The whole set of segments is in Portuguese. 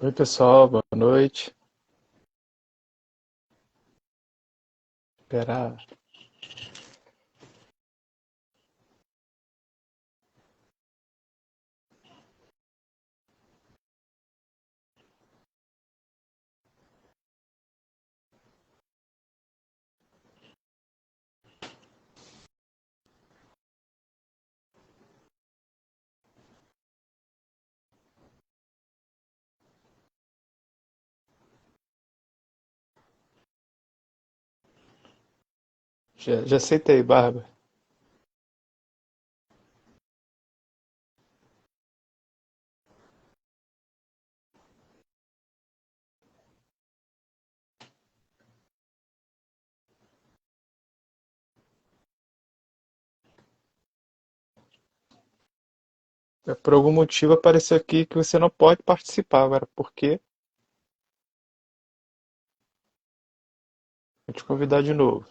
Oi, pessoal, boa noite. Esperar. Já aceitei, Bárbara. Por algum motivo apareceu aqui que você não pode participar agora. Por quê? Vou te convidar de novo.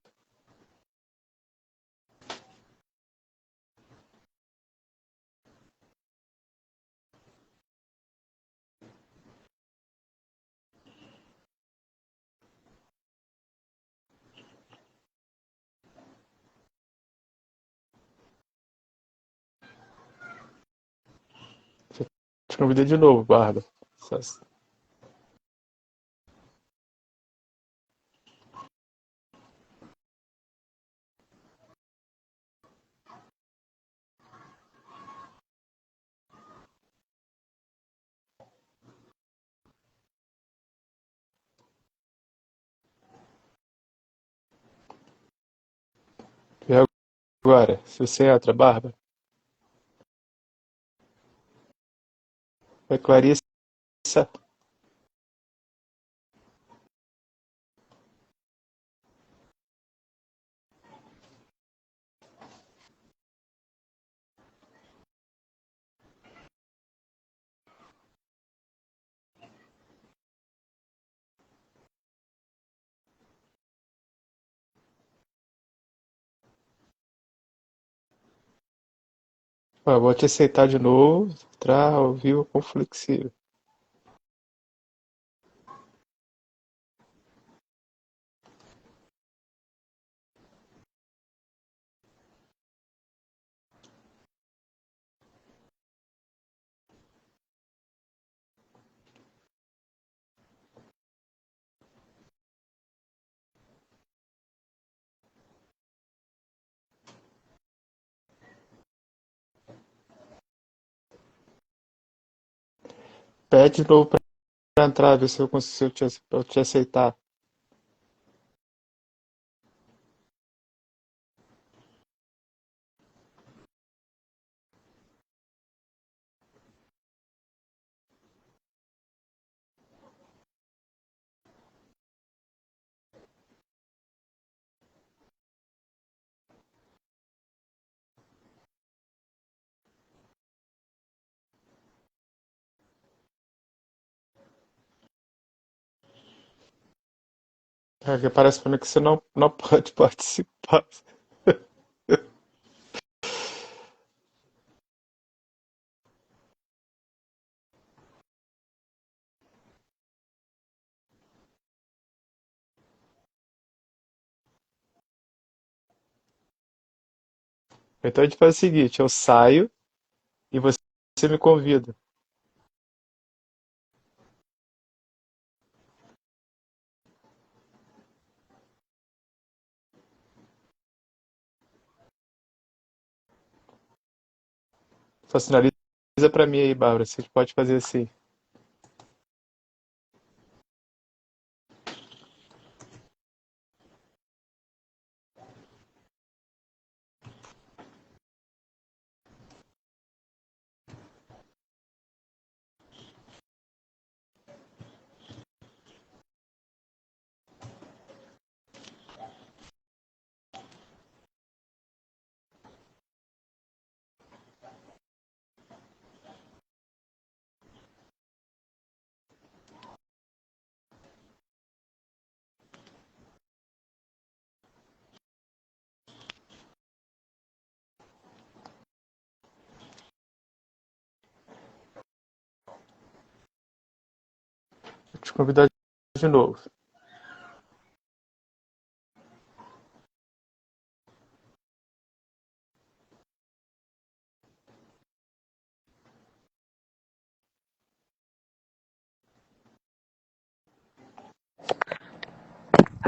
Te convidei de novo, Bárbara. E agora, se você entra, Bárbara, é Clarissa. Ó, vou te aceitar de novo. Entrar ao vivo com flexível. Pede de novo pra entrar, ver se eu consigo eu te aceitar. É que parece pra mim que você não pode participar. Então a gente faz o seguinte, eu saio e você me convida. Só sinaliza pra mim aí, Bárbara, se a gente pode fazer assim. convidar de novo.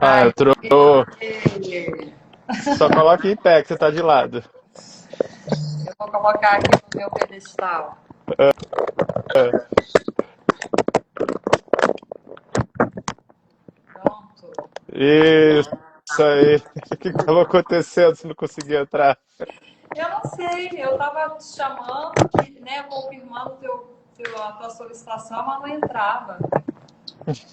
Ah, Ai, entrou. ele. Só coloque em pé que você tá de lado. Eu vou colocar aqui no meu pedestal. É, Pronto. isso aí. O que estava acontecendo se não conseguia entrar? Eu não sei, eu estava te chamando, né, confirmando a tua solicitação, mas não entrava.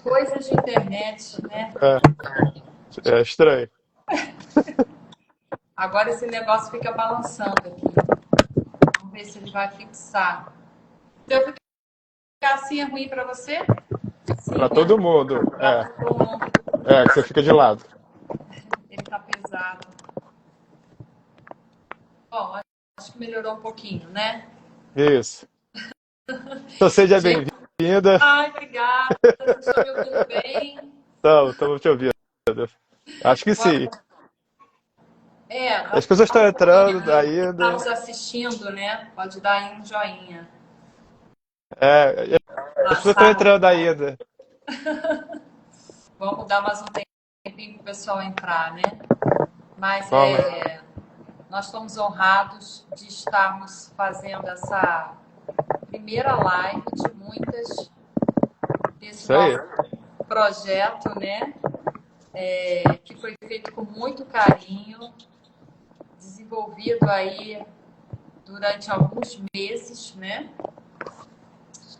Coisas de internet, né? É, é estranho. Agora esse negócio fica balançando aqui. Vamos ver se ele vai fixar. Então, ficar assim é ruim para você? Sim, Para né? todo mundo. Pra todo mundo. Que você fica de lado. Ele tá pesado. Bom, acho que melhorou um pouquinho, né? Isso. Então seja Gente, bem-vinda. ai, obrigada. Vocês estão me ouvindo bem? Então, estamos te ouvindo. Acho que Boa- sim. É, As pessoas estão entrando quem está ainda. nos assistindo, né? Pode dar aí um joinha É, na as pessoas estão sala. entrando ainda. Vamos dar mais um tempinho para o pessoal entrar, né? Mas Vamos. nós estamos honrados de estarmos fazendo essa primeira live de muitas desse Isso nosso aí. projeto, né? Que foi feito com muito carinho, desenvolvido aí durante alguns meses, né?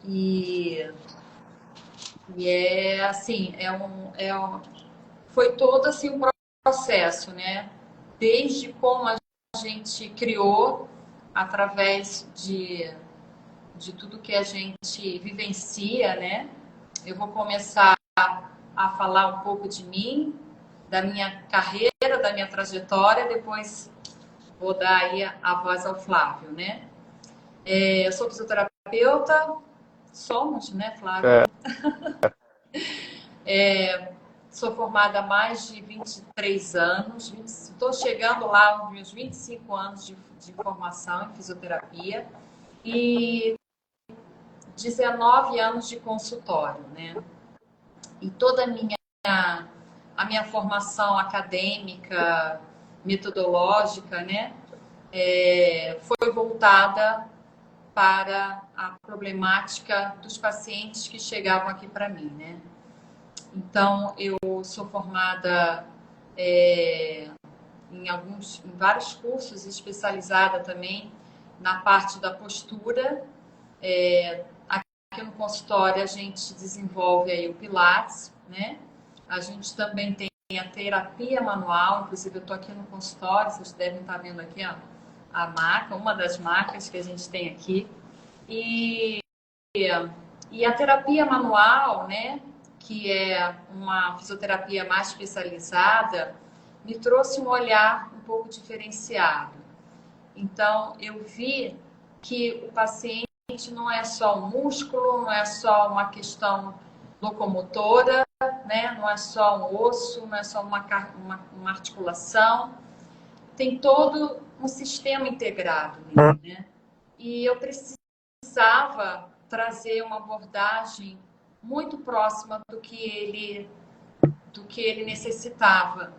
E, e é assim, foi todo assim um processo, né? Desde como a gente criou através de tudo que a gente vivencia, né? Eu vou começar a falar um pouco de mim, da minha carreira, da minha trajetória, depois vou dar aí a voz ao Flávio, né? Eu sou fisioterapeuta, somos, né, Flávio? É, Sou formada há mais de 23 anos, estou chegando lá aos meus 25 anos de formação em fisioterapia e 19 anos de consultório, né? E toda a minha formação acadêmica, metodológica, né, foi voltada para a problemática dos pacientes que chegavam aqui para mim, né? Então, eu sou formada em vários cursos, especializada também na parte da postura. Aqui no consultório a gente desenvolve aí o Pilates, né? A gente também tem a terapia manual, inclusive eu estou aqui no consultório, vocês devem estar vendo aqui a maca, uma das macas que a gente tem aqui. E, e a terapia manual, né, que é uma fisioterapia mais especializada, me trouxe um olhar um pouco diferenciado. Então, eu vi que o paciente não é só um músculo, não é só uma questão locomotora, né? Não é só um osso, não é só uma articulação, tem todo um sistema integrado nele, né? E eu precisava trazer uma abordagem muito próxima do que ele necessitava.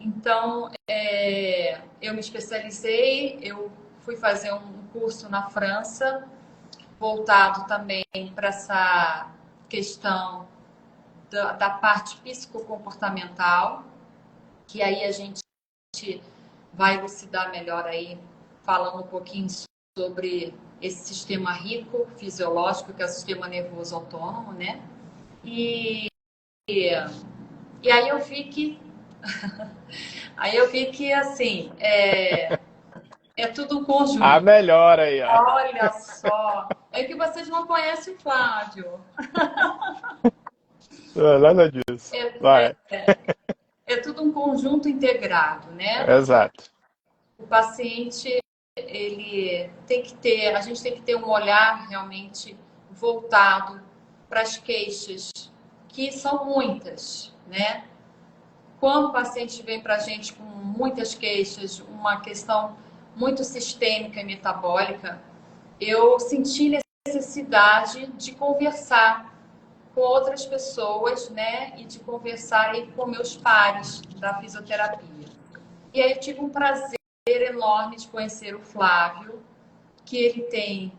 Então, eu me especializei, eu fui fazer um curso na França, voltado também para essa questão da parte psicocomportamental, que aí a gente vai elucidar melhor aí, falando um pouquinho sobre esse sistema rico fisiológico, que é o sistema nervoso autônomo, né? E, e aí eu vi que assim, é tudo um a conjunto. melhor aí, ó. Olha só, é que vocês não conhecem o Flávio. Não, nada disso. É, Vai. é tudo um conjunto integrado, né? Exato. O paciente, a gente tem que ter um olhar realmente voltado para as queixas, que são muitas, né? Quando o paciente vem para a gente com muitas queixas, uma questão muito sistêmica e metabólica, eu senti necessidade de conversar com outras pessoas, né? E de conversar aí com meus pares da fisioterapia. E aí eu tive um prazer enorme de conhecer o Flávio, que ele tem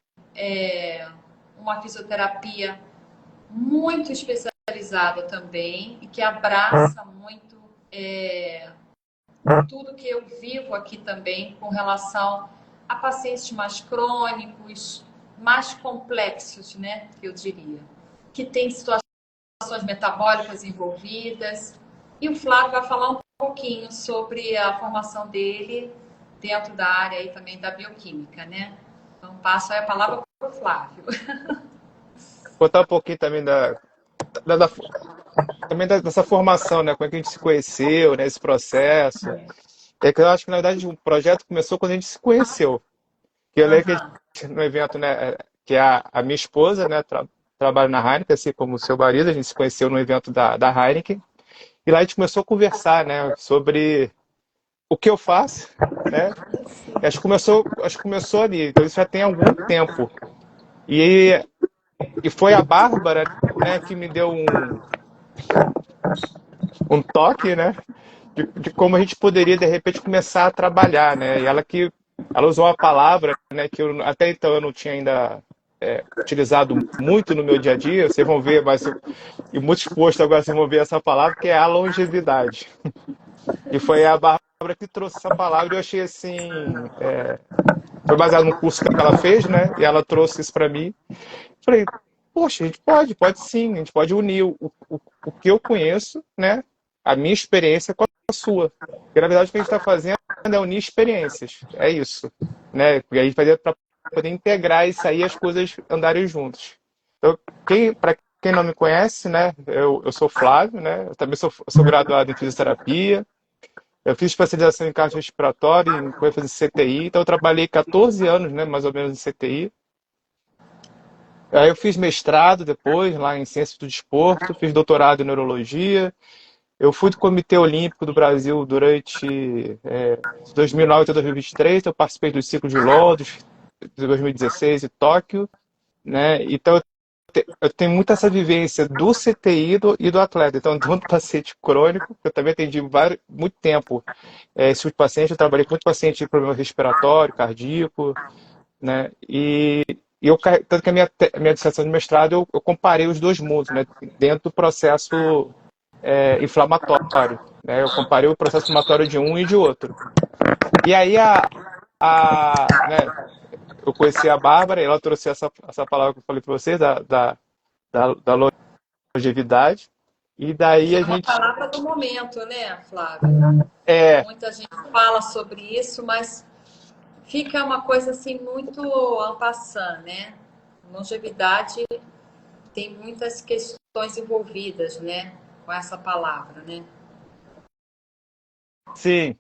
uma fisioterapia muito especializada também e que abraça muito tudo que eu vivo aqui também com relação a pacientes mais crônicos, mais complexos, né, que eu diria, que tem situações metabólicas envolvidas. E o Flávio vai falar um pouquinho sobre a formação dele dentro da área aí também da bioquímica, né? Então passo aí a palavra para o Flávio. Contar um pouquinho também da, da- dessa formação, né? Como é que a gente se conheceu, né? Esse processo. É que eu acho que, na verdade, o projeto começou quando a gente se conheceu. Que eu lembro que a Aham. gente, no evento, né? Que a minha esposa, né? Trabalha na Heineken, assim como o seu marido. A gente se conheceu no evento da Heineken. E lá a gente começou a conversar, né? Sobre o que eu faço, né? E acho que começou ali. Então isso já tem algum tempo. E, e foi a Bárbara, né? Que me deu um toque, né? De como a gente poderia, de repente, começar a trabalhar, né? E ela usou uma palavra, né, que até então eu não tinha ainda utilizado muito no meu dia a dia. Vocês vão ver, e muito exposto agora vocês vão ver essa palavra, que é a longevidade. E foi a Bárbara que trouxe essa palavra e eu achei assim, foi baseado no curso que ela fez, né? E ela trouxe isso para mim. Falei, poxa, a gente pode sim, a gente pode unir o que eu conheço, né? A minha experiência com a sua. Porque, na verdade, o que a gente está fazendo é unir experiências. É isso. Né? E aí fazer para poder integrar isso aí e as coisas andarem juntas. Então, para quem não me conhece, né? Eu sou Flávio, né? Eu também sou graduado em fisioterapia. Eu fiz especialização em cardiorrespiratório, em coisa de CTI, então eu trabalhei 14 anos, né, mais ou menos, em CTI. Aí eu fiz mestrado depois, lá em Ciências do Desporto, fiz doutorado em Neurologia. Eu fui do Comitê Olímpico do Brasil durante 2009 até 2023, eu participei dos ciclos de Londres, de 2016 e Tóquio, né? Então eu tenho muito essa vivência do CTI e do atleta. Então, tanto paciente crônico, eu também atendi muito tempo esse tipo de paciente, eu trabalhei com muito paciente de problema respiratório, cardíaco, né? Tanto que a minha dissertação de mestrado eu comparei os dois mundos, né? Dentro do processo inflamatório, né? Eu comparei o processo inflamatório de um e de outro. E aí né, eu conheci a Bárbara, e ela trouxe essa palavra que eu falei para vocês, da longevidade, e daí Que a é uma gente palavra do momento, né, Flávio? é, Muita gente fala sobre isso, mas fica uma coisa assim muito en passant, né? Longevidade tem muitas questões envolvidas, né, com essa palavra, né? sim,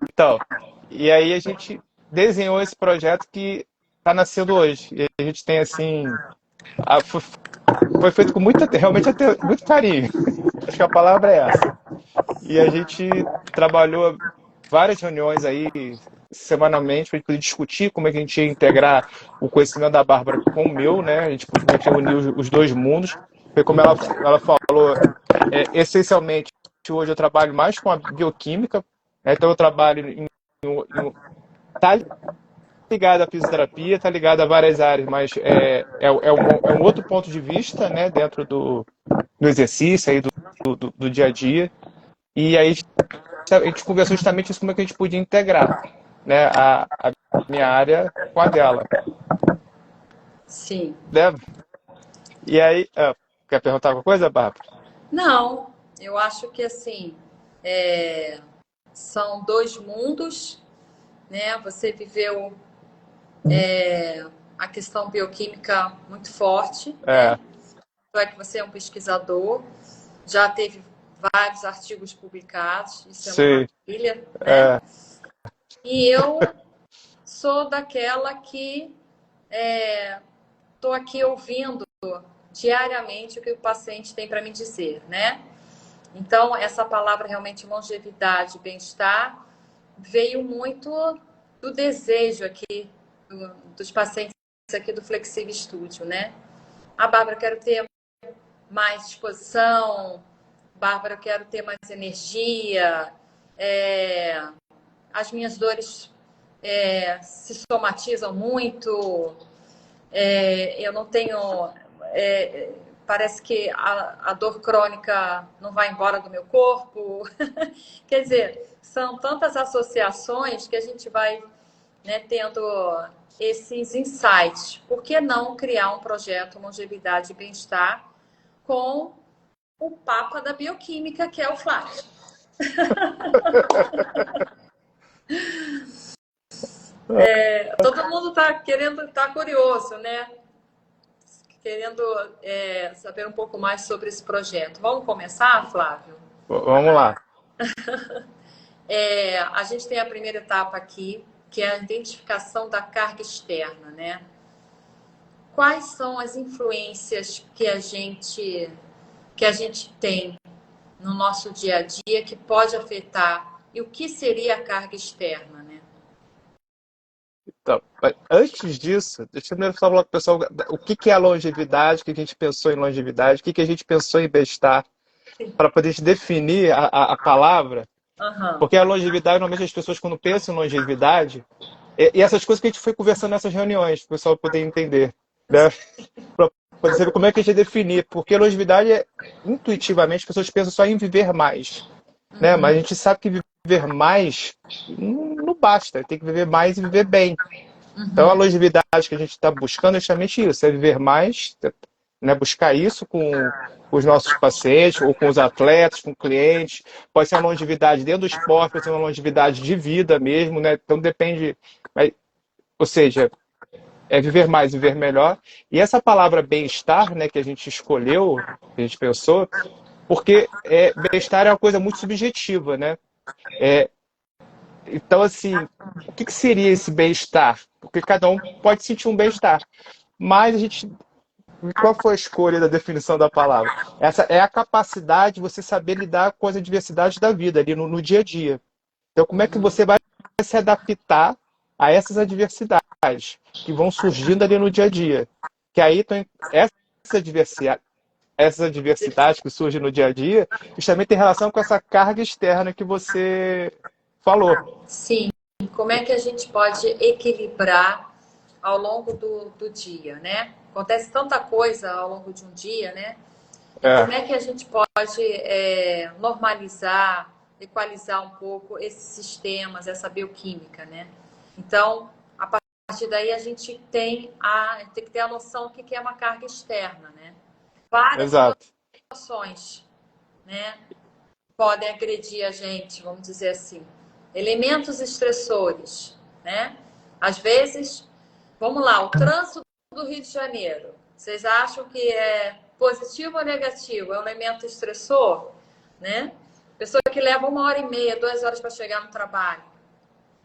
então, e aí a gente desenhou esse projeto que está nascendo hoje. E a gente tem assim, foi feito com realmente até muito carinho. Acho que a palavra é essa. E a gente trabalhou várias reuniões aí semanalmente para a gente poder discutir como é que a gente ia integrar o conhecimento da Bárbara com o meu, né? A gente podia unir os dois mundos. Foi como ela falou, essencialmente, hoje eu trabalho mais com a bioquímica, né? Então eu trabalho tá ligado à fisioterapia, tá ligado a várias áreas, mas é um outro ponto de vista, né? Dentro do exercício aí do dia a dia. E aí a gente conversou justamente isso, como é que a gente podia integrar, né, a minha área com a dela. Sim. Né? E aí, quer perguntar alguma coisa, Bárbara? Não, eu acho que assim são dois mundos, né? Você viveu a questão bioquímica muito forte, É, né? É que você é um pesquisador, já teve vários artigos publicados, isso é uma sim, maravilha, né? é, E eu sou daquela que estou aqui ouvindo diariamente o que o paciente tem para me dizer, né? Então, essa palavra realmente longevidade, bem-estar, veio muito do desejo aqui dos pacientes aqui do Flexível Studio, né? Bárbara, eu quero ter mais disposição, Bárbara, eu quero ter mais energia, as minhas dores se somatizam muito, eu não tenho... parece que a dor crônica não vai embora do meu corpo. Quer dizer, são tantas associações que a gente vai, né, tendo esses insights. Por que não criar um projeto Longevidade e Bem-Estar com o papa da bioquímica, que é o Flávio? Todo mundo está curioso, né? Querendo saber um pouco mais sobre esse projeto. Vamos começar, Flávio? Vamos lá. A gente tem a primeira etapa aqui, que é a identificação da carga externa, né? Quais são as influências que a gente tem no nosso dia a dia que pode afetar, e o que seria a carga externa, né? Então, antes disso, deixa eu primeiro falar para o pessoal o que é a longevidade, o que a gente pensou em longevidade, o que a gente pensou em bem-estar, para poder definir a palavra. Uhum. Porque a longevidade, normalmente as pessoas quando pensam em longevidade, e essas coisas que a gente foi conversando nessas reuniões, para o pessoal poder entender, né? Para poder saber como é que a gente definir. Porque a longevidade, intuitivamente, as pessoas pensam só em viver mais. Né? Mas a gente sabe que viver mais não basta, tem que viver mais e viver bem. Então a longevidade que a gente está buscando é justamente isso, é viver mais, né? Buscar isso com os nossos pacientes, ou com os atletas, com clientes. Pode ser uma longevidade dentro do esporte, pode ser uma longevidade de vida mesmo, né? Então depende, ou seja, é viver mais, viver melhor. E essa palavra bem-estar, né, que a gente escolheu, que a gente pensou, porque bem-estar é uma coisa muito subjetiva, né? Então, assim, o que seria esse bem-estar? Porque cada um pode sentir um bem-estar. Mas a gente. Qual foi a escolha da definição da palavra? Essa é a capacidade de você saber lidar com as adversidades da vida ali no dia a dia. Então, como é que você vai se adaptar a essas adversidades que vão surgindo ali no dia a dia? Que aí essas adversidades que surgem no dia a dia, justamente tem relação com essa carga externa que você falou. Sim. Como é que a gente pode equilibrar ao longo do dia, né? Acontece tanta coisa ao longo de um dia, né? Como é que a gente pode normalizar, equalizar um pouco esses sistemas, essa bioquímica, né? Então, a partir daí a gente tem que ter a noção do que é uma carga externa, né? Várias situações, né, podem agredir a gente, vamos dizer assim. Elementos estressores, né? Às vezes, vamos lá, o trânsito do Rio de Janeiro. Vocês acham que é positivo ou negativo? É um elemento estressor, né? Pessoa que leva 1h30, 2 horas para chegar no trabalho.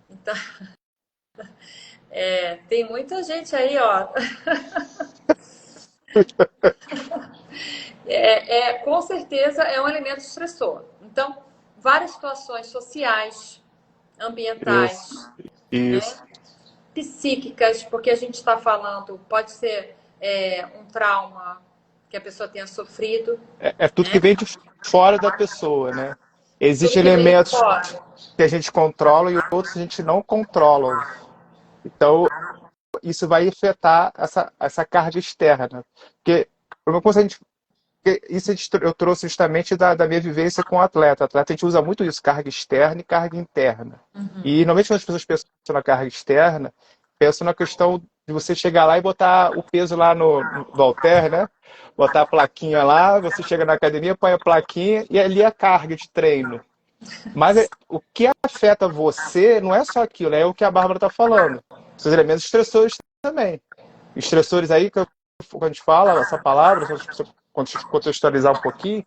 Então, tem muita gente aí, ó. Com certeza é um elemento estressor. Então, várias situações sociais, ambientais, Isso. né? Psíquicas, porque a gente está falando, pode ser um trauma que a pessoa tenha sofrido. Tudo, né? Que vem de fora da pessoa, né? Existem elementos que a gente controla e outros a gente não controla. Então, isso vai afetar essa carga externa. Porque, eu trouxe justamente da minha vivência com o atleta. A gente usa muito isso, carga externa e carga interna. E, normalmente, quando as pessoas pensam na carga externa, pensam na questão de você chegar lá e botar o peso lá no halter, né? Botar a plaquinha lá, você chega na academia, põe a plaquinha e ali a carga de treino. Mas o que afeta você não é só aquilo, é o que a Bárbara está falando. Os elementos estressores também. Estressores aí, quando a gente fala essa palavra, contextualizar um pouquinho,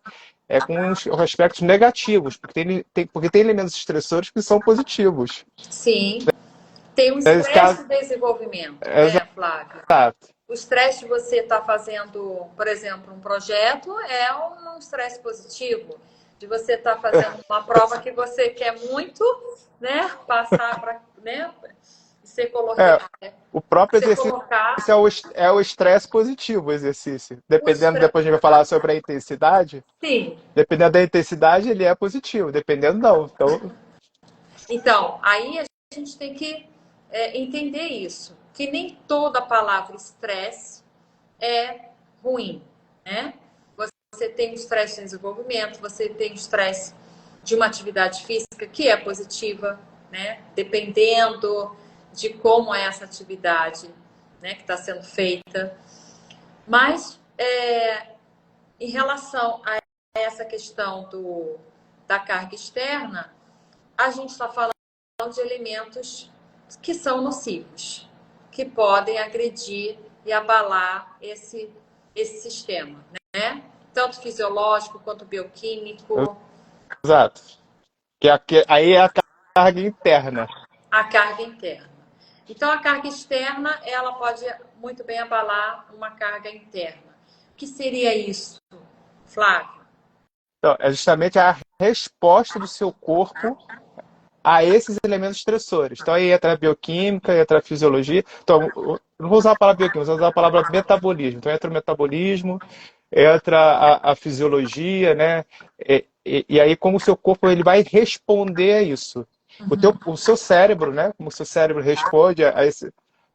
com os aspectos negativos, porque tem elementos estressores que são positivos. Sim. Tem um estresse de desenvolvimento, né, Flávio? Exato. O estresse de você estar fazendo, por exemplo, um projeto é um estresse positivo. De você estar fazendo uma prova que você quer muito, né? Passar para, né? Você É, colocar, o próprio você exercício colocar é o estresse positivo, o exercício. o Dependendo, estresse. depois a gente vai falar sobre a intensidade. Sim. Dependendo da intensidade, ele é positivo. Dependendo, não. Então, Então, aí a gente tem que entender isso, que nem toda palavra estresse é ruim, né? Você tem o estresse de desenvolvimento, você tem o estresse de uma atividade física que é positiva, né? Dependendo de como é essa atividade, né, que está sendo feita. Mas em relação a essa questão da carga externa, a gente está falando de elementos que são nocivos, que podem agredir e abalar esse sistema, né? Tanto fisiológico quanto bioquímico, exato. Aí é a carga interna. a carga interna. Então, a carga externa, ela pode muito bem abalar uma carga interna. O que seria isso, Flávio? Então, é justamente a resposta do seu corpo a esses elementos estressores. Então, aí entra a bioquímica, entra a fisiologia. Então, eu não vou usar a palavra bioquímica, vou usar a palavra metabolismo. Então, entra o metabolismo, entra a fisiologia, né? E aí, como o seu corpo ele vai responder a isso. O seu cérebro, né? Como o seu cérebro responde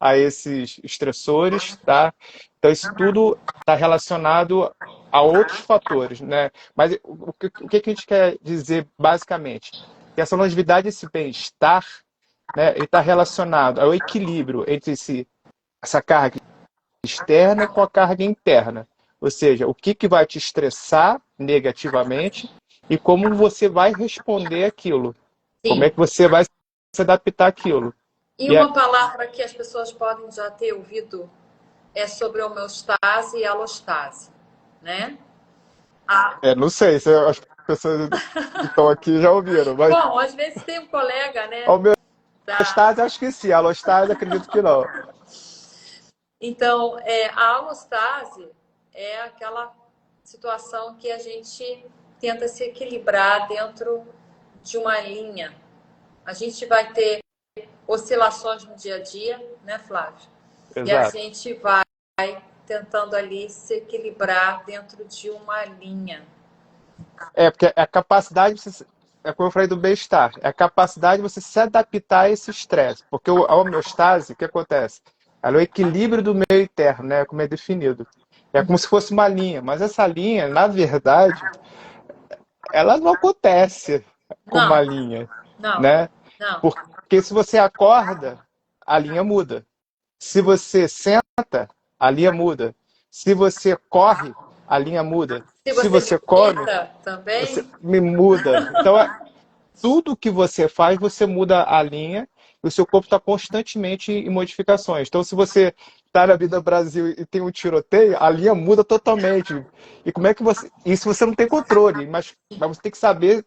a esses estressores, tá? Então, isso tudo está relacionado a outros fatores, né? Mas o que a gente quer dizer basicamente? Que essa longevidade, esse bem-estar, né, ele está relacionado ao equilíbrio entre essa carga externa com a carga interna. Ou seja, o que vai te estressar negativamente e como você vai responder aquilo. Como é Sim. que você vai se adaptar àquilo. E E é, uma palavra que as pessoas podem já ter ouvido é sobre homeostase e alostase, né? A não sei se as pessoas que estão aqui já ouviram, mas Bom, às vezes tem um colega, né? a Da... homeostase acho que sim, a alostase acredito que não. Então, a alostase é aquela situação que a gente tenta se equilibrar dentro de uma linha. A gente vai ter oscilações no dia a dia, né, Flávio? E a Exato. gente vai tentando ali se equilibrar dentro de uma linha. Porque é a capacidade, é como eu falei do bem-estar, é a capacidade de você se adaptar a esse estresse. Porque a homeostase, o que acontece? Ela é o equilíbrio do meio interno, né? Como é definido. É como se fosse uma linha, mas essa linha, na verdade, ela não acontece como uma Não, linha, não, né? não. Porque se você acorda, a linha muda. Se você senta, a linha muda. Se você corre, a linha muda. Se Se você você come, medita você também, me muda. Então, tudo que você faz, você muda a linha e o seu corpo está constantemente em modificações. Então, se você está na Vida Brasil e tem um tiroteio, a linha muda totalmente. E como é que você. Isso você não tem controle, mas você tem que saber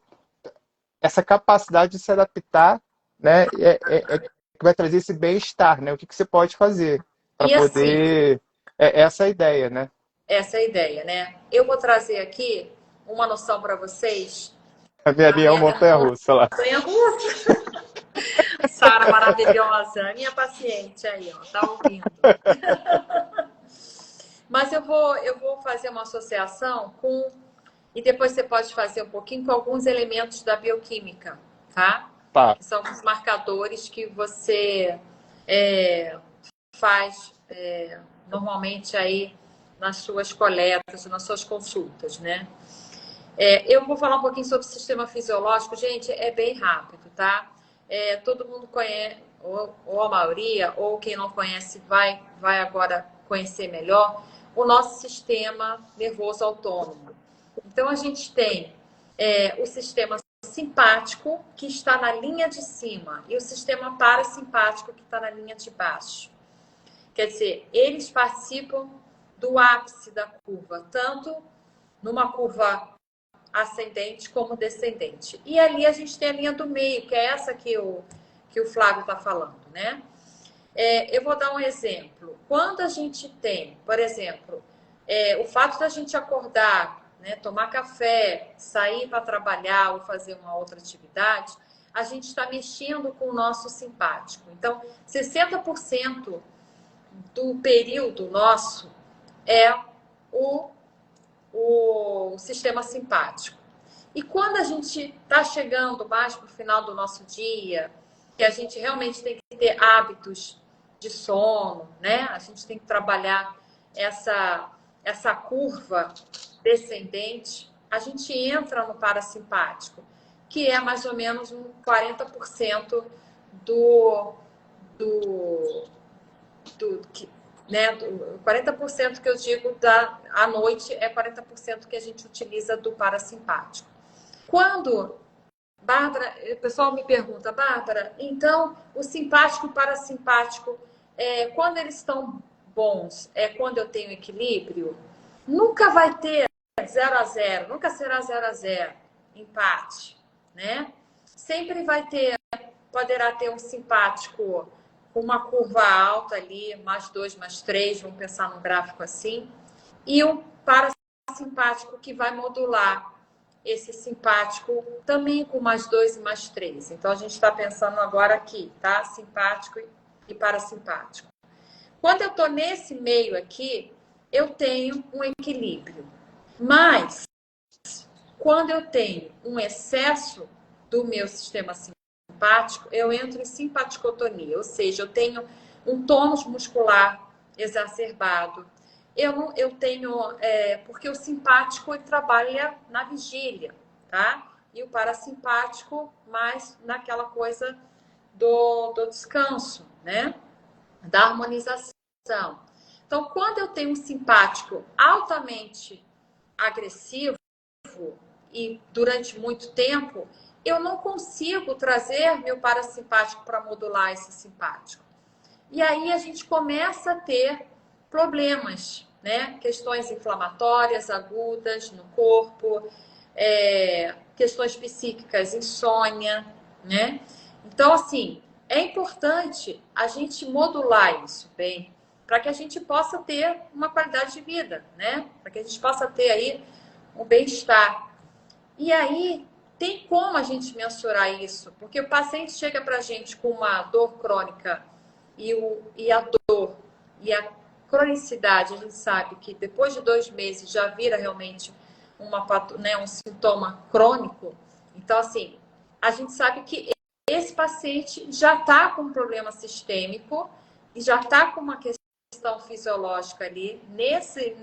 essa capacidade de se adaptar, né? Que vai trazer esse bem-estar, né? O que você pode fazer para e assim, poder. Essa é a ideia, né? essa é a ideia, né? Eu vou trazer aqui uma noção para vocês. A minha A linha é uma minha montanha-russa lá. montanha-russa. Sara maravilhosa, minha paciente aí, ó, tá ouvindo. Mas eu vou fazer uma associação com, e depois você pode fazer um pouquinho com alguns elementos da bioquímica, tá? Tá. Que são os marcadores que você é, faz normalmente aí nas suas coletas, nas suas consultas, né? Eu vou falar um pouquinho sobre o sistema fisiológico, gente, é bem rápido, tá? Todo mundo conhece, ou a maioria, ou quem não conhece vai agora conhecer melhor, o nosso sistema nervoso autônomo. Então, a gente tem o sistema simpático, que está na linha de cima, e o sistema parasimpático, que está na linha de baixo. Quer dizer, eles participam do ápice da curva, tanto numa curva ascendente como descendente. E ali a gente tem a linha do meio, que é essa que o Flávio está falando, né? Eu vou dar um exemplo. Quando a gente tem, por exemplo, o fato da gente acordar, né, tomar café, sair para trabalhar ou fazer uma outra atividade, a gente está mexendo com o nosso simpático. Então, 60% do período nosso é o sistema simpático. E quando a gente está chegando mais para o final do nosso dia, que a gente realmente tem que ter hábitos de sono, né? A gente tem que trabalhar essa curva descendente, a gente entra no parasimpático, que é mais ou menos um 40% do, do, né, 40% que eu digo à noite é 40% que a gente utiliza do parasimpático. Quando, Bárbara, o pessoal me pergunta, Bárbara, então o simpático e o parasimpático, quando eles estão bons, é quando eu tenho equilíbrio? Nunca vai ter 0 a 0, nunca será 0 a 0, empate, né? Sempre poderá ter um simpático com uma curva alta ali, mais 2, mais 3, vamos pensar num gráfico assim, e um parasimpático que vai modular esse simpático também com mais 2 e mais 3. Então, a gente está pensando agora aqui, tá? Simpático e parasimpático. Quando eu estou nesse meio aqui, eu tenho um equilíbrio. Mas, quando eu tenho um excesso do meu sistema simpático, eu entro em simpaticotonia, ou seja, eu tenho um tônus muscular exacerbado. Eu tenho, porque o simpático ele trabalha na vigília, tá? E o parasimpático mais naquela coisa do descanso, né? Da harmonização. Então, quando eu tenho um simpático altamente agressivo e durante muito tempo, eu não consigo trazer meu parasimpático para modular esse simpático. E aí a gente começa a ter problemas, né? Questões inflamatórias agudas no corpo, questões psíquicas, insônia, né? Então, assim, é importante a gente modular isso bem, para que a gente possa ter uma qualidade de vida, né? Para que a gente possa ter aí um bem-estar. E aí, tem como a gente mensurar isso? Porque o paciente chega para a gente com uma dor crônica e a dor e a cronicidade, a gente sabe que depois de 2 meses já vira realmente um sintoma crônico. Então, assim, a gente sabe que esse paciente já está com um problema sistêmico e já está com uma questão fisiológica ali nesse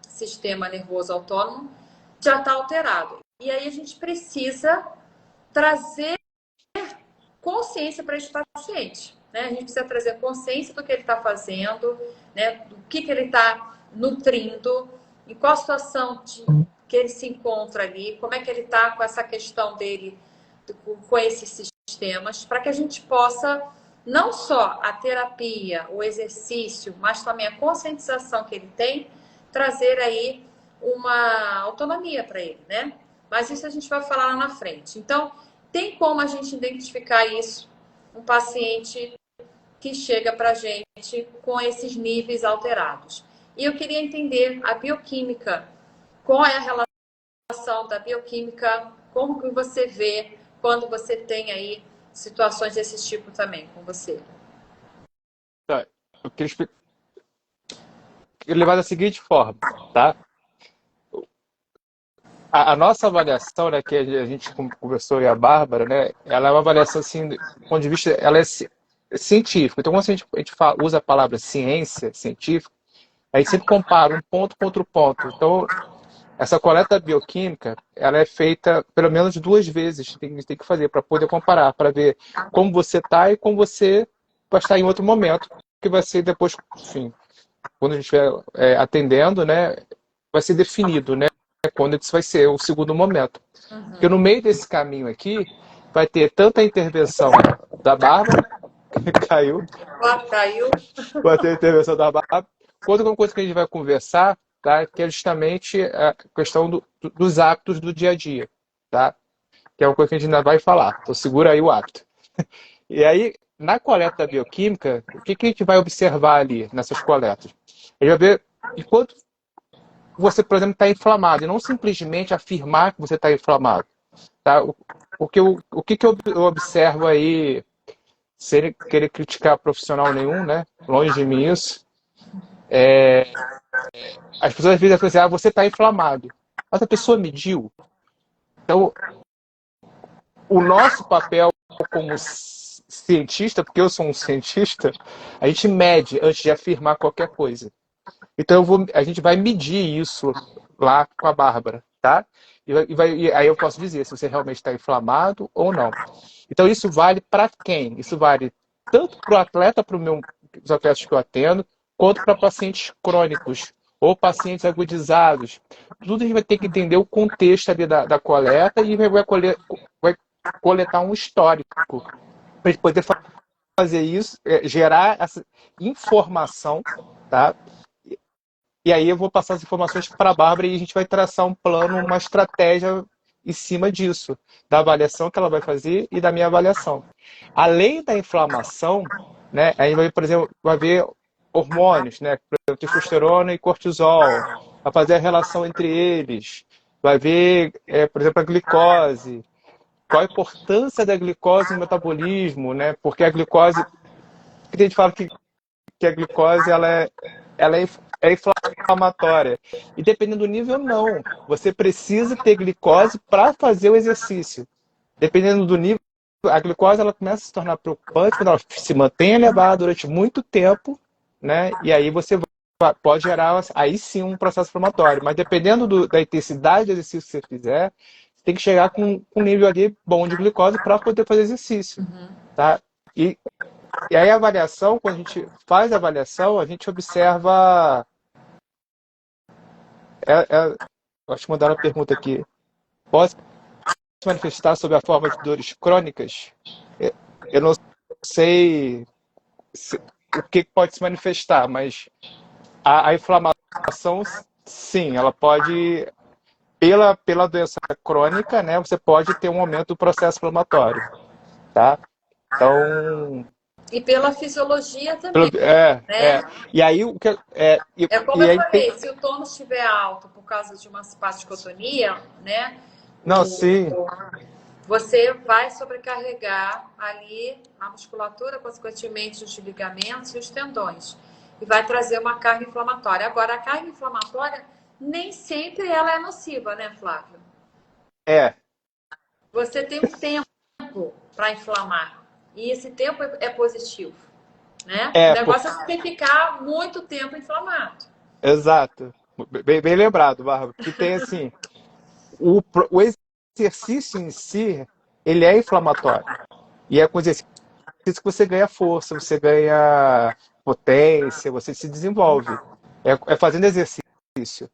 sistema nervoso autônomo, já está alterado. E aí a gente precisa trazer consciência para esse paciente, né? A gente precisa trazer consciência do que ele está fazendo, né? Do que ele está nutrindo, em qual situação que ele se encontra ali, como é que ele está com essa questão dele, com esses sistemas, para que a gente possa, não só a terapia, o exercício, mas também a conscientização que ele tem, trazer aí uma autonomia para ele, né? Mas isso a gente vai falar lá na frente. Então, tem como a gente identificar isso, um paciente que chega para a gente com esses níveis alterados. E eu queria entender a bioquímica, qual é a relação da bioquímica, como que você vê quando você tem aí situações desse tipo também com você. Tá. Eu queria levar da seguinte forma, tá? A nossa avaliação, né, que a gente conversou e a Bárbara, né, ela é uma avaliação assim, do ponto de vista, ela é científica. Então, quando a gente usa a palavra ciência, científica, a gente sempre compara um ponto contra o ponto. Então, essa coleta bioquímica, ela é feita pelo menos 2 vezes, a gente tem que fazer para poder comparar, para ver como você está e como você vai estar em outro momento, que vai ser depois, enfim, quando a gente estiver atendendo, né, vai ser definido, né? Quando isso vai ser o segundo momento. Porque no meio desse caminho aqui, vai ter tanta intervenção da Bárbara, que caiu, vai ter a intervenção da Bárbara, quanto uma coisa que a gente vai conversar, tá? Que é justamente a questão dos hábitos do dia a dia, tá? Que é uma coisa que a gente ainda vai falar. Então segura aí o hábito. E aí, na coleta da bioquímica, o que a gente vai observar ali nessas coletas? A gente vai ver enquanto você, por exemplo, está inflamado, e não simplesmente afirmar que você está inflamado. Tá? O que eu observo aí, sem querer criticar profissional nenhum, né? Longe de mim isso. As pessoas às vezes falam assim, você está inflamado. Mas a pessoa mediu. Então, o nosso papel como cientista, porque eu sou um cientista, a gente mede antes de afirmar qualquer coisa. Então a gente vai medir isso lá com a Bárbara, tá? E aí eu posso dizer se você realmente está inflamado ou não. Então isso vale para quem? Isso vale tanto para o atleta, para os atletas que eu atendo, quanto para pacientes crônicos ou pacientes agudizados. Tudo a gente vai ter que entender o contexto ali da coleta e vai coletar um histórico para a gente poder fazer isso, gerar essa informação, tá? E aí eu vou passar as informações para a Bárbara e a gente vai traçar um plano, uma estratégia em cima disso, da avaliação que ela vai fazer e da minha avaliação. Além da inflamação, né, a gente vai, por exemplo, vai ver hormônios, né, por exemplo, testosterona e cortisol, vai fazer a relação entre eles, vai ver, por exemplo, a glicose, qual a importância da glicose no metabolismo, né, porque a glicose, a gente fala que a glicose ela é inflamatória. E dependendo do nível, não. Você precisa ter glicose para fazer o exercício. Dependendo do nível, a glicose ela começa a se tornar preocupante quando ela se mantém elevada durante muito tempo, né? E aí você pode gerar, aí sim, um processo inflamatório. Mas dependendo da intensidade do exercício que você fizer, você tem que chegar com um nível ali bom de glicose para poder fazer exercício, tá? E aí a avaliação, quando a gente faz a avaliação, a gente observa. Acho que mandaram uma pergunta aqui. Pode se manifestar sob a forma de dores crônicas? Eu não sei o que pode se manifestar, mas a inflamação, sim, ela pode, pela doença crônica, né, você pode ter um aumento do processo inflamatório, tá? Então, E pela fisiologia também, né? E aí o que É como eu falei, se o tônus estiver alto por causa de uma simpaticotonia, né? Não, sim. Você vai sobrecarregar ali a musculatura, consequentemente os ligamentos e os tendões. E vai trazer uma carga inflamatória. Agora, a carga inflamatória nem sempre ela é nociva, né, Flávio? Você tem um tempo para inflamar. E esse tempo é positivo, né? O negócio é você ficar muito tempo inflamado. Exato. Bem lembrado, Bárbara. Que tem assim, o exercício em si, ele é inflamatório. E é com exercício que você ganha força, você ganha potência, você se desenvolve. É fazendo exercício.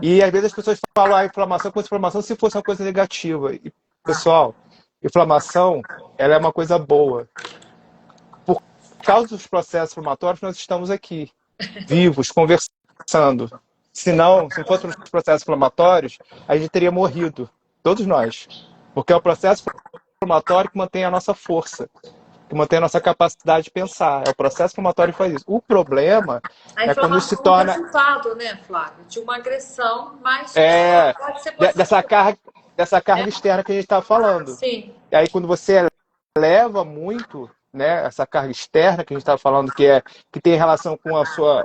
E às vezes as pessoas falam a inflamação como se inflamação se fosse uma coisa negativa. E, pessoal, inflamação, ela é uma coisa boa. Por causa dos processos inflamatórios, nós estamos aqui, vivos, conversando. Se não fossem os processos inflamatórios, a gente teria morrido, todos nós. Porque é o processo inflamatório que mantém a nossa força, que mantém a nossa capacidade de pensar. É o processo inflamatório que faz isso. O problema é quando isso se torna... é um resultado, né, Flávio? De uma agressão, mas pode ser dessa carga externa que a gente está falando. Sim. E aí quando você eleva muito, né, essa carga externa que a gente está falando, que tem relação com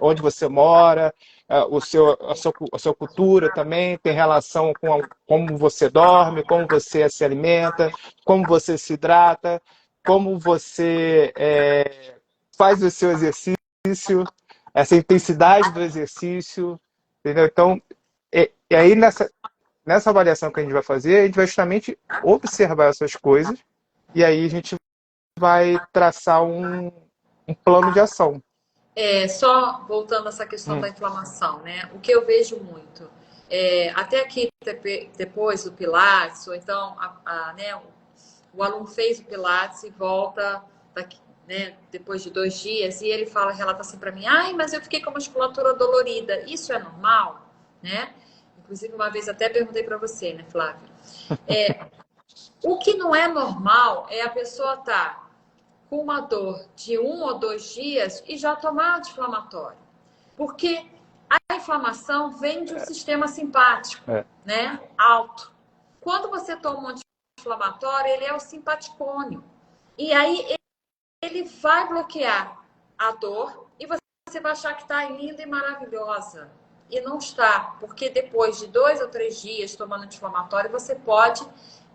onde você mora, a sua cultura também, tem relação com como você dorme, como você se alimenta, como você se hidrata, como você faz o seu exercício, essa intensidade do exercício, entendeu? Então, e aí nessa avaliação que a gente vai fazer, a gente vai justamente observar essas coisas e aí a gente vai traçar um plano de ação. Só voltando a essa questão da inflamação, né? O que eu vejo muito, até aqui depois do Pilates, ou então né, o aluno fez o Pilates e volta daqui, né, depois de 2 dias, e ele relata assim para mim, mas eu fiquei com a musculatura dolorida. Isso é normal, né? Inclusive, uma vez até perguntei para você, né, Flávio? O que não é normal é a pessoa estar com uma dor de 1 ou 2 dias e já tomar anti-inflamatório. Porque a inflamação vem de um sistema simpático, né? Alto. Quando você toma um anti-inflamatório, ele é o simpaticônio. E aí ele vai bloquear a dor e você vai achar que está linda e maravilhosa. E não está, porque depois de 2 ou 3 dias tomando anti-inflamatório, você pode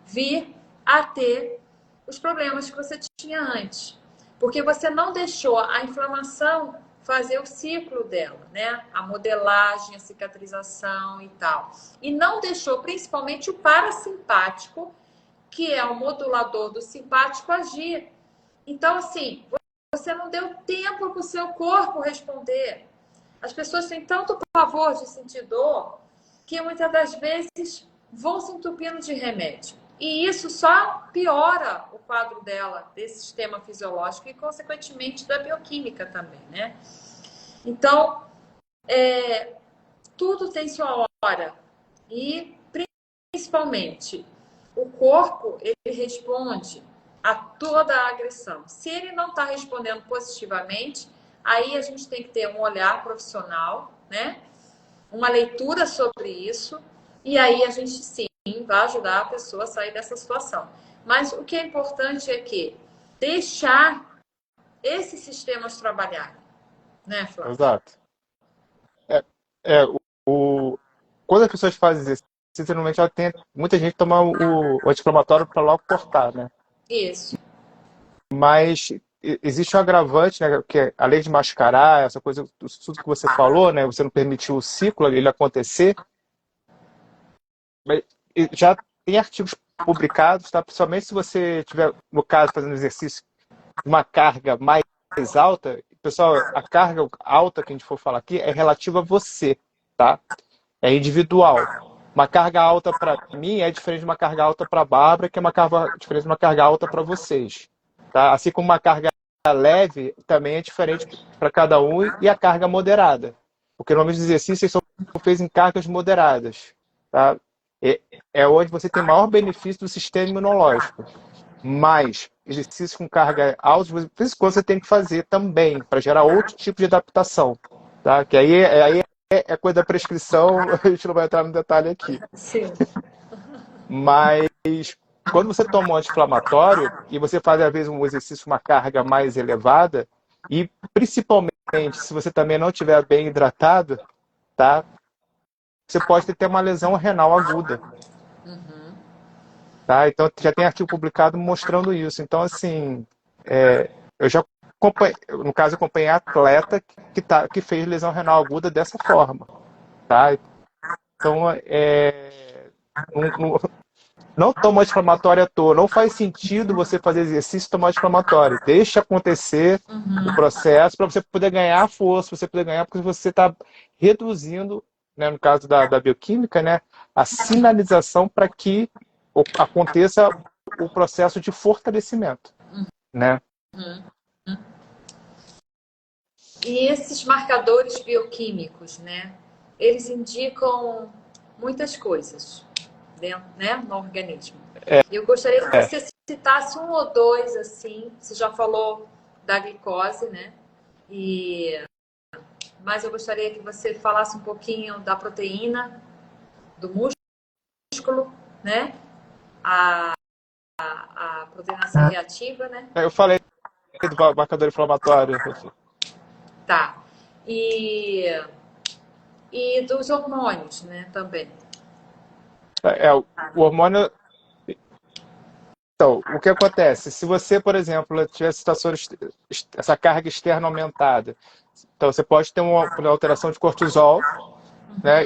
vir a ter os problemas que você tinha antes. Porque você não deixou a inflamação fazer o ciclo dela, né? A modelagem, a cicatrização e tal. E não deixou principalmente o parasimpático, que é o modulador do simpático, agir. Então, assim, você não deu tempo para o seu corpo responder. As pessoas têm tanto pavor de sentir dor que muitas das vezes vão se entupindo de remédio. E isso só piora o quadro dela, desse sistema fisiológico e, consequentemente, da bioquímica também, né? Então, tudo tem sua hora. E, principalmente, o corpo, ele responde a toda a agressão. Se ele não está respondendo positivamente, aí a gente tem que ter um olhar profissional, né? Uma leitura sobre isso, e aí a gente sim vai ajudar a pessoa a sair dessa situação. Mas o que é importante é que deixar esses sistemas trabalharem, né, Flávio? Exato. É, é, quando as pessoas fazem exercício, normalmente ela tem, muita gente toma o anti-inflamatório para logo cortar, né? Isso. Mas existe um agravante, né? Que além de mascarar, essa coisa, tudo que você falou, né? Você não permitiu o ciclo ele acontecer. Mas já tem artigos publicados, tá? Principalmente se você tiver, no caso, fazendo exercício de uma carga mais alta. Pessoal, a carga alta que a gente for falar aqui é relativa a você, tá? É individual. Uma carga alta para mim é diferente de uma carga alta para a Bárbara, que é uma carga diferente de uma carga alta para vocês. Tá? Assim como uma carga leve também é diferente para cada um e a carga moderada. Porque normalmente os exercícios são feitos em cargas moderadas. Tá? É onde você tem maior benefício do sistema imunológico. Mas exercícios com carga alta, de vez em quando você tem que fazer também, para gerar outro tipo de adaptação. Tá? Que aí é coisa da prescrição, a gente não vai entrar no detalhe aqui. Sim. Mas quando você toma um anti-inflamatório e você faz, às vezes, um exercício com uma carga mais elevada, e principalmente se você também não estiver bem hidratado, tá? Você pode ter uma lesão renal aguda. Tá? Então, já tem artigo publicado mostrando isso. Então, assim, eu já acompanhei, no caso, acompanhei atleta que fez lesão renal aguda dessa forma. Tá? Então, não toma anti-inflamatório à toa. Não faz sentido você fazer exercício e tomar anti-inflamatório. Deixa acontecer o processo para você poder ganhar força, você poder ganhar, porque você está reduzindo, né, no caso da bioquímica, né, a sinalização para que aconteça o processo de fortalecimento. Né? E esses marcadores bioquímicos, né? Eles indicam muitas coisas dentro, né, no organismo. Eu gostaria que você citasse 1 ou 2, assim. Você já falou da glicose, né? Mas eu gostaria que você falasse um pouquinho da proteína, do músculo, né? A proteína C reativa, né? Eu falei do marcador inflamatório. Tá. E dos hormônios, né, também. O hormônio. Então, o que acontece? Se você, por exemplo, tiver situações, essa carga externa aumentada, então você pode ter uma alteração de cortisol, né?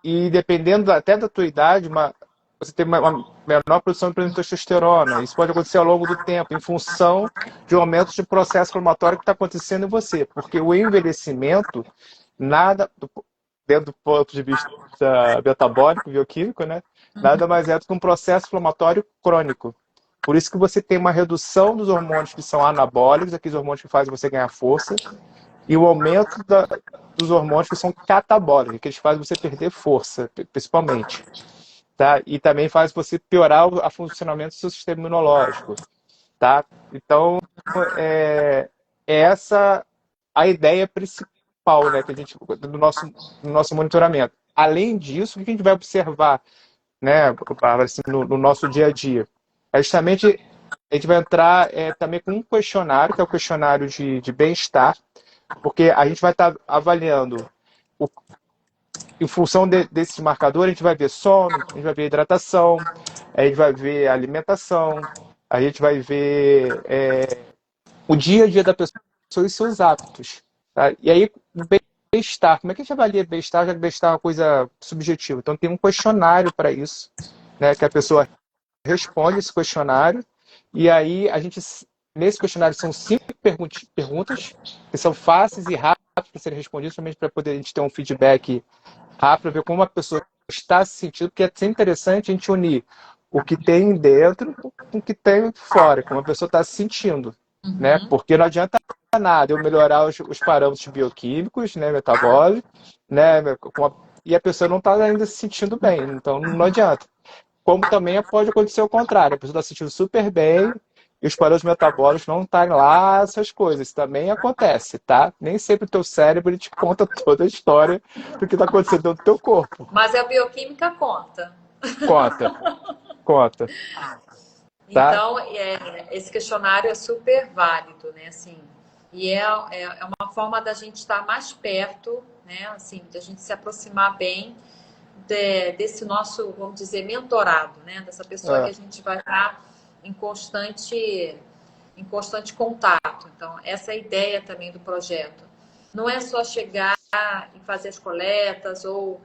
E dependendo até da tua idade, você tem uma menor produção de testosterona. Isso pode acontecer ao longo do tempo, em função de um aumento de processo inflamatório que está acontecendo em você. Porque o envelhecimento, dentro do ponto de vista metabólico, bioquímico, né? Nada mais é do que um processo inflamatório crônico. Por isso que você tem uma redução dos hormônios que são anabólicos, aqueles hormônios que fazem você ganhar força, e o aumento dos hormônios que são catabólicos, que eles fazem você perder força, principalmente. Tá? E também faz você piorar o funcionamento do seu sistema imunológico. tá? Então, é essa a ideia principal, né, que a gente, do nosso monitoramento. Além disso, o que a gente vai observar, né, Bárbara, assim, no nosso dia a dia? É justamente, a gente vai entrar também com um questionário, que é o questionário de bem-estar, porque a gente vai estar avaliando, o- em função desses marcadores, a gente vai ver sono, a gente vai ver hidratação, a gente vai ver alimentação, a gente vai ver o dia a dia da pessoa e seus hábitos. Tá? E aí, o bem-estar. Como é que a gente avalia bem-estar, já que bem-estar é uma coisa subjetiva? Então, tem um questionário para isso, né, que a pessoa responde esse questionário, e aí nesse questionário são 5 perguntas, que são fáceis e rápidas para serem respondidas, somente para poder a gente ter um feedback rápido, ver como a pessoa está se sentindo, porque é sempre interessante a gente unir o que tem dentro com o que tem fora, como a pessoa está se sentindo, né? Porque não adianta nada eu melhorar os parâmetros bioquímicos, né, metabólicos, né, e a pessoa não está ainda se sentindo bem, então não adianta. Como também pode acontecer o contrário, a pessoa está se sentindo super bem e os parâmetros metabólicos não estão lá, essas coisas. Isso também acontece, tá? Nem sempre o teu cérebro ele te conta toda a história do que está acontecendo dentro do teu corpo. Mas a bioquímica conta. Conta, conta, tá? Então, esse questionário é super válido, né? Assim, e é uma forma da gente estar mais perto, né? Assim, da gente se aproximar bem desse nosso, vamos dizer, mentorado, né? Dessa pessoa que a gente vai estar em constante contato. Então, essa é a ideia também do projeto. Não é só chegar e fazer as coletas ou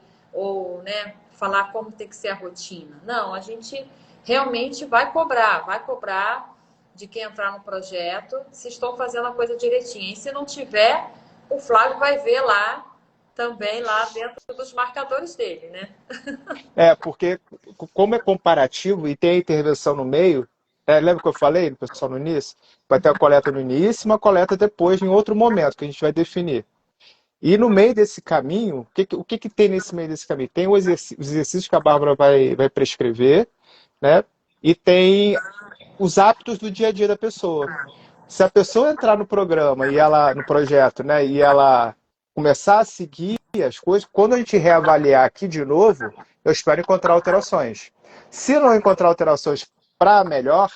né, falar como tem que ser a rotina. Não, a gente realmente vai cobrar de quem entrar no projeto se estão fazendo a coisa direitinho. E se não tiver, o Flávio vai ver lá também lá dentro dos marcadores dele, né? Porque como é comparativo e tem a intervenção no meio, lembra que eu falei, pessoal, no início? Vai ter a coleta no início e uma coleta depois, em outro momento, que a gente vai definir. E no meio desse caminho, o que tem nesse meio desse caminho? Tem os exercícios que a Bárbara vai prescrever, né? E tem os hábitos do dia a dia da pessoa. Se a pessoa entrar no programa e ela, no projeto, né, e ela começar a seguir as coisas, quando a gente reavaliar aqui de novo, eu espero encontrar alterações. Se não encontrar alterações para melhor,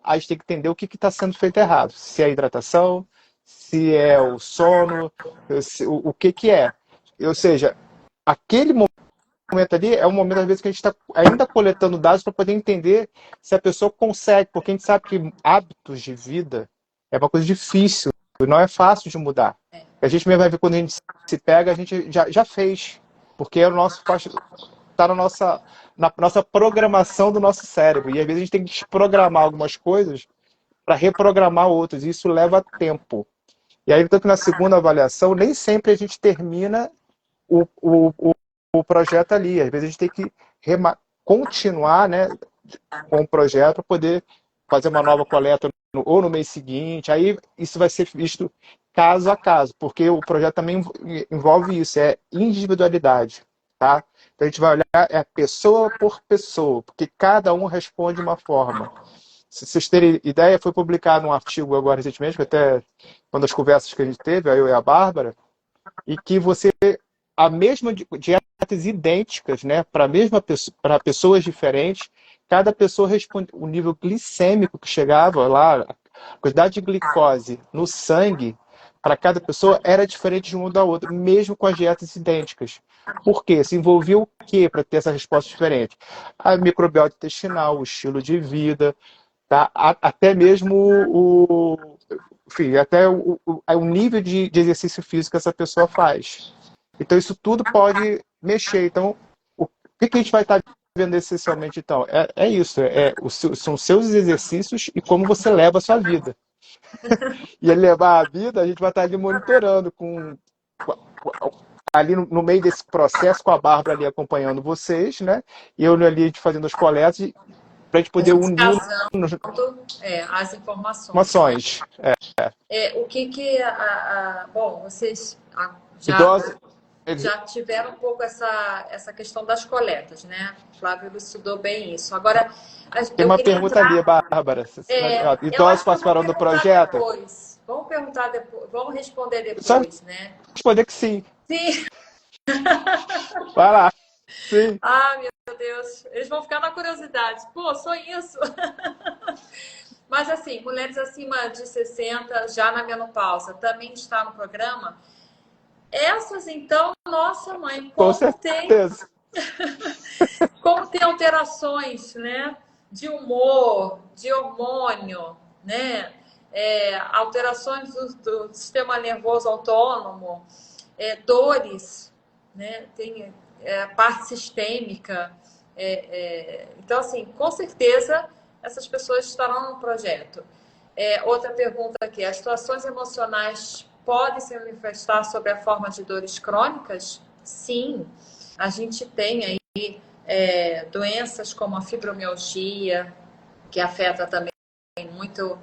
a gente tem que entender o que está sendo feito errado. Se é a hidratação, se é o sono, o que é. Ou seja, aquele momento ali é um momento, às vezes, que a gente está ainda coletando dados para poder entender se a pessoa consegue, porque a gente sabe que hábitos de vida é uma coisa difícil, não é fácil de mudar. A gente mesmo vai ver quando a gente se pega, a gente já fez, porque é o nosso está na nossa programação do nosso cérebro. E às vezes a gente tem que desprogramar algumas coisas para reprogramar outras, e isso leva tempo. E aí, tanto que na segunda avaliação, nem sempre a gente termina o projeto ali. Às vezes a gente tem que continuar, né, com o projeto para poder fazer uma nova coleta ou no mês seguinte. Aí isso vai ser visto caso a caso, porque o projeto também envolve isso, é individualidade. Tá? Então a gente vai olhar pessoa por pessoa, porque cada um responde de uma forma. Se vocês terem ideia, foi publicado um artigo agora recentemente, até uma das conversas que a gente teve, eu e a Bárbara, e que a mesma dietas idênticas, né, para pessoas diferentes, cada pessoa responde o nível glicêmico que chegava lá, a quantidade de glicose no sangue para cada pessoa era diferente de uma da outra, mesmo com as dietas idênticas. Por quê? Se envolvia o quê para ter essa resposta diferente? A microbiota intestinal, o estilo de vida, tá? Até mesmo enfim, até o nível de exercício físico que essa pessoa faz. Então, isso tudo pode mexer. Então, o que a gente vai estar vendo essencialmente, então? É isso, são seus exercícios e como você leva a sua vida. E ele levar a vida, a gente vai estar ali monitorando, ali no meio desse processo, com a Bárbara ali acompanhando vocês, né? E eu ali a gente fazendo as coletas, para a gente A poder gente unir casando as informações, né? informações. O que bom, vocês já Idosos, já tiveram um pouco essa questão das coletas, né? O Flávio elucidou bem isso. Agora, Tem eu uma queria pergunta ali, entrar. Bárbara. Eu Idosos acho que eu vou participaram do perguntar projeto? depois. Vamos perguntar depois, vamos responder Só depois, né? responder que sim. Sim. Vai lá. Sim. Ah, meu Deus. Eles vão ficar na curiosidade. Pô, só isso. Mas assim, mulheres acima de 60, já na menopausa, também está no programa. Essas, então, nossa mãe, Com certeza. como tem alterações, né? De humor, de hormônio, né? Alterações do sistema nervoso autônomo, dores, né? Tem parte sistêmica. Então, assim, com certeza, essas pessoas estarão no projeto. Outra pergunta aqui: as situações emocionais podem se manifestar sob a forma de dores crônicas? Sim, a gente tem aí doenças como a fibromialgia, que afeta também muito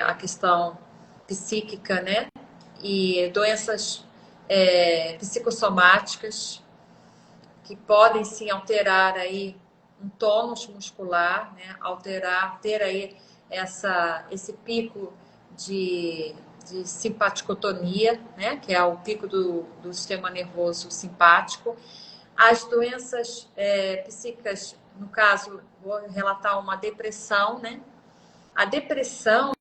a questão psíquica, né? E doenças psicossomáticas que podem sim alterar aí um tônus muscular, né? Ter aí esse pico de simpaticotonia, né? Que é o pico do sistema nervoso simpático. As doenças psíquicas, no caso, vou relatar uma depressão, né? A depressão,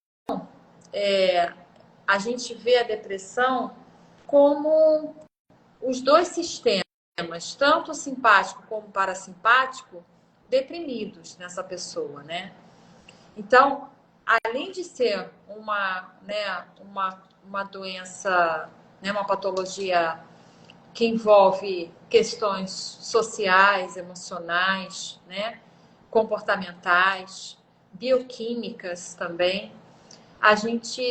a gente vê a depressão como os dois sistemas, tanto o simpático como o parasimpático, deprimidos nessa pessoa, né? Então, além de ser uma doença, né, uma patologia que envolve questões sociais, emocionais, né, comportamentais, bioquímicas também, a gente